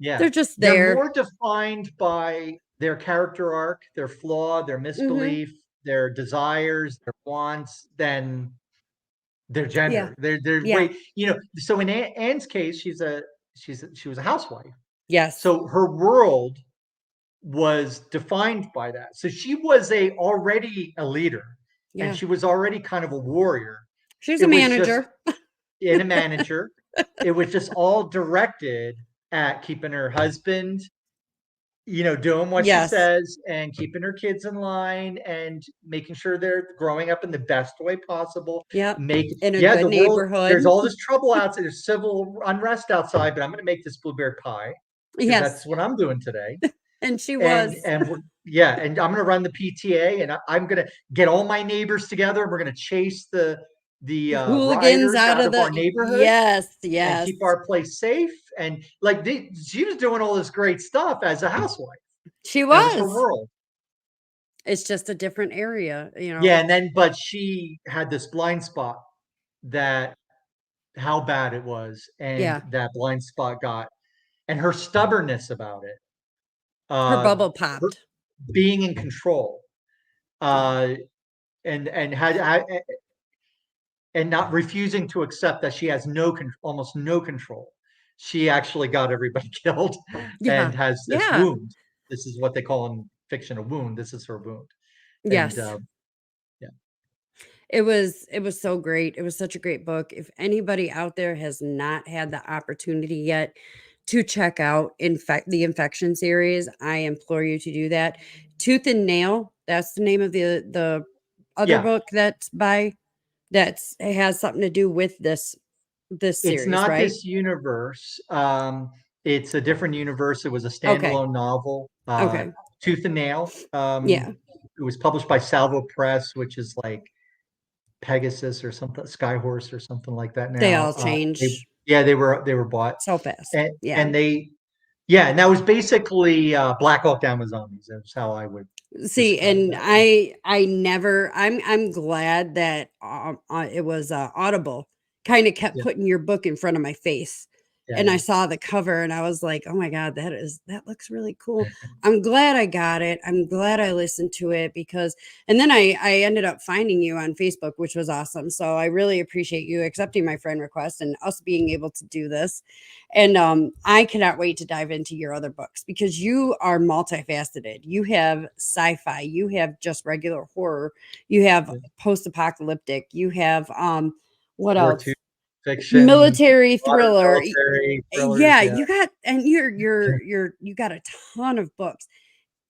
yeah, They're just they're there. more defined by their character arc, their flaw, their Mhm. misbelief, their desires, their wants than their Yeah. gender. They're Yeah. way, so in Anne's case, she was a housewife. Yes. So her world was defined by that. So she was already a leader, and Yeah. she was already kind of a warrior. She's It a was just manager. in a manager. It was just all directed at keeping her husband, doing what she Yes. says and keeping her kids in line and making sure they're growing up in the best way possible. Yep. Make In a Yeah, good the world, neighborhood. there's all this trouble outside, there's civil unrest outside, but I'm going to make this blueberry pie because Yes. that's what I'm doing today. And she And was. yeah, and I'm going to run the PTA, and I'm going to get all my neighbors together. We're going to chase the Hooligans riders out out of of our the neighborhood yes, and yes. keep our place safe. And like she was doing all this great stuff as a housewife. She That was her was. world. It's just a different area, Yeah, but she had this blind spot that how bad it was, and Yeah. that blind spot got, and her stubbornness about it, Her uh, bubble her popped. being in control, Yeah. uh, and and not refusing to accept that she has almost no control. She actually got everybody killed, Yeah. and has this Yeah. wound. This is what they call in fiction a wound. This is her wound, and Yes. yeah, It was so great. It was such a great book. If anybody out there has not had the opportunity yet to check out the Infection series, I implore you to do that. Tooth and Nail, that's the name of the other yeah. book it has something to do with this It's series, not right? this universe. It's a different universe. It was a Okay. standalone novel, Okay. Tooth and Nail. Yeah. It was published by Salvo Press, which is like Pegasus or something, Skyhorse or something like that They now. all change They were bought, so fast. and Yeah. and they yeah, and that was basically Black Hawk Down with Zombies. That's how I would See, describe and that one. I never I'm glad that it was Audible kind of kept Yeah, putting your book in front of my face and I Yeah. saw the cover and I was like, "Oh my god, that looks really cool." I'm glad I got it. I'm glad I listened to it because and then I ended up finding you on Facebook, which was awesome. So I really appreciate you accepting my friend request and us being able to do this. And I cannot wait to dive into your other books because you are multifaceted. You have sci-fi, you have just regular horror, you have Yeah. post-apocalyptic, you have what War II else? fiction, Military modern thriller. military thrillers. Yeah, Yeah. you got and you got a ton of books.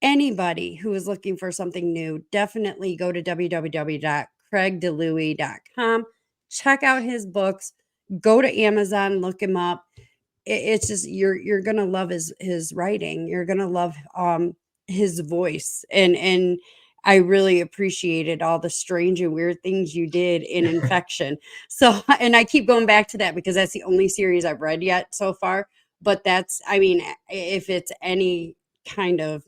Anybody who is looking for something new, definitely go to www.craigdilouie.com. Check out his books. Go to Amazon, look him up. It's just you're gonna love his writing. You're gonna love his voice, and I really appreciated all the strange and weird things you did in Infection. So, and I keep going back to that because that's the only series I've read yet so far. But that's, I mean, if it's any kind of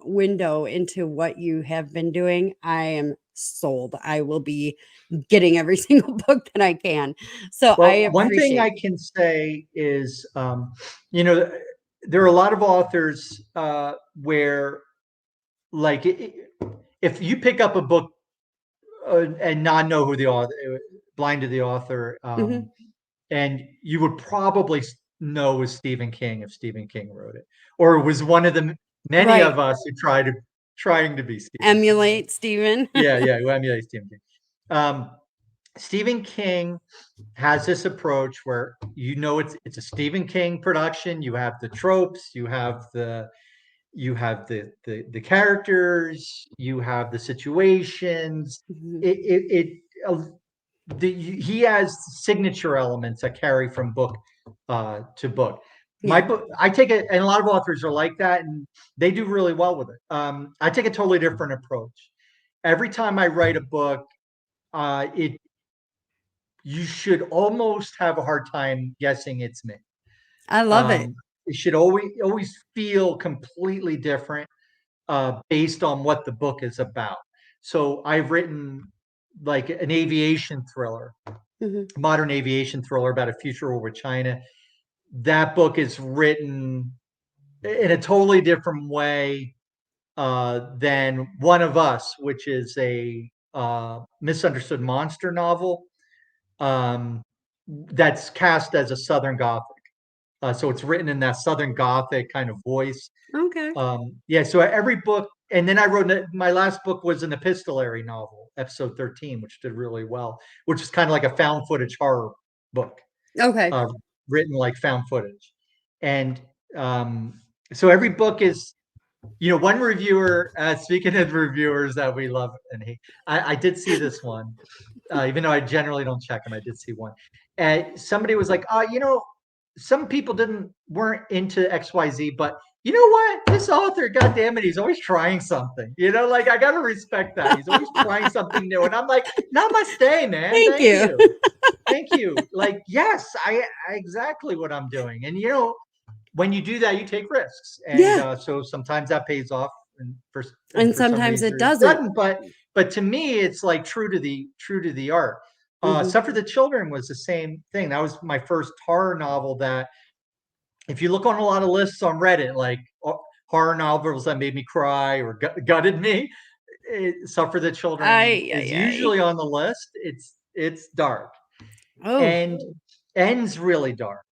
window into what you have been doing, I am sold. I will be getting every single book that I can. So I Well, one thing I appreciate. can say is, you know, there are a lot of authors where, like, if you pick up a book and not know who the author, blind to the author, Mhm. and you would probably know it was Stephen King if Stephen King wrote it, or it was one of the many Right. of us who trying to be Stephen King. Emulate Steven. Yeah, yeah, who emulate Stephen King. Um, Stephen King has this approach where it's a Stephen King production. You have the tropes, you have the characters, you have the situations. Mhm. It he has signature elements that carry from book to book. My Yeah. book, I take it, and a lot of authors are like that, and they do really well with it. I take a totally different approach. Every time I write a book, it you should almost have a hard time guessing it's me. I love it. Um, it should always feel completely different based on what the book is about. So I've written like an aviation thriller, Mhm. modern aviation thriller about a future war with China. That book is written in a totally different way than One of Us, which is a misunderstood monster novel um, that's cast as a Southern Gothic. So it's written in that Southern Gothic kind of voice. Okay. Yeah, so every book, and then I wrote my last book was an epistolary novel, episode 13, which did really well, which is kind of like a found footage horror book, Okay. uh, written like found footage. And so every book is, one reviewer, speaking of reviewers that we love and hate, I did see this one, even though I generally don't check them, I did see one. And somebody was like, some people weren't into XYZ, but you know what? This author, God damn it, he's always trying something. Like I gotta respect that. He's always trying something new. And I'm like, namaste, man. Thank Thank you. you. Thank you. Like, yes, I exactly what I'm doing. And when you do that, you take risks. And Yeah. so sometimes that pays off and And for some sometimes reason it it doesn't. doesn't. But to me, it's like true to the art. Mhm. Suffer the Children was the same thing. That was my first horror novel that, if you look on a lot of lists on Reddit, like horror novels that made me cry or gutted me, Suffer the Children Ay, is ay, ay. usually on the list. It's dark Oh, and ends really dark.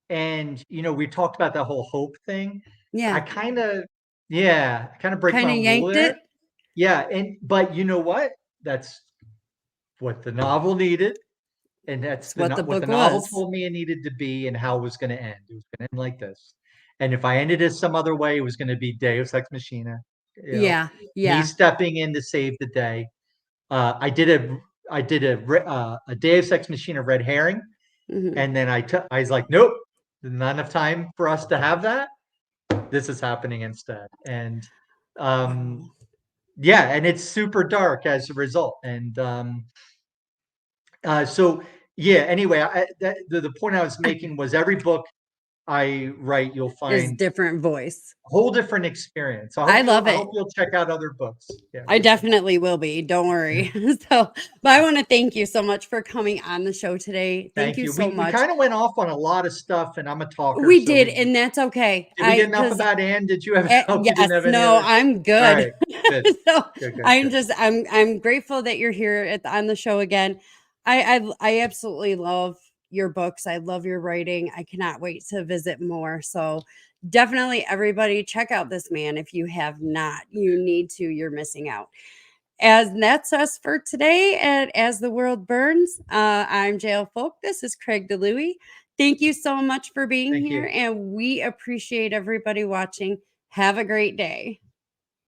And we talked about that whole hope thing. I yeah. kind of, yeah, I kind of break Kind my of own rule yanked there. it. Yeah, but you know what? That's what the novel needed, and that's It's what the what the book novel was. told me it needed to be, and how it was going to end. It was going to end like this, and if I ended it some other way, it was going to be Deus Ex Machina. You know, Yeah. me Yeah. stepping in to save the day. I did a Deus Ex Machina red herring, Mhm. and then I was like, nope, not enough time for us to have that. This is happening instead, and um, Wow. yeah, and it's super dark as a result, and so yeah. Anyway, the point I was making was every book I write, you'll Is find different voice. a whole different experience. I love I it. hope you'll check out other books. Yeah, I for sure. definitely will be. Don't worry. So, but I want to thank you so much for coming on the show today. Thank Thank you you. so We much. kind of went off on a lot of stuff, and I'm a talker, We so did, we and that's okay. did we get enough Because about Anne? Did you have? I hope you yes, didn't have any no, other. I'm All good. right, good, So good, I'm good. just I'm grateful that you're here on the show again. I absolutely love your books. I love your writing. I cannot wait to visit more. So definitely everybody check out this man if you have not. You need to. You're missing out. As that's us for today at As the World Burns. I'm JL Foulk. This is Craig DiLouie. Thank you so much for being Thank here, you. and we appreciate everybody watching. Have a great day.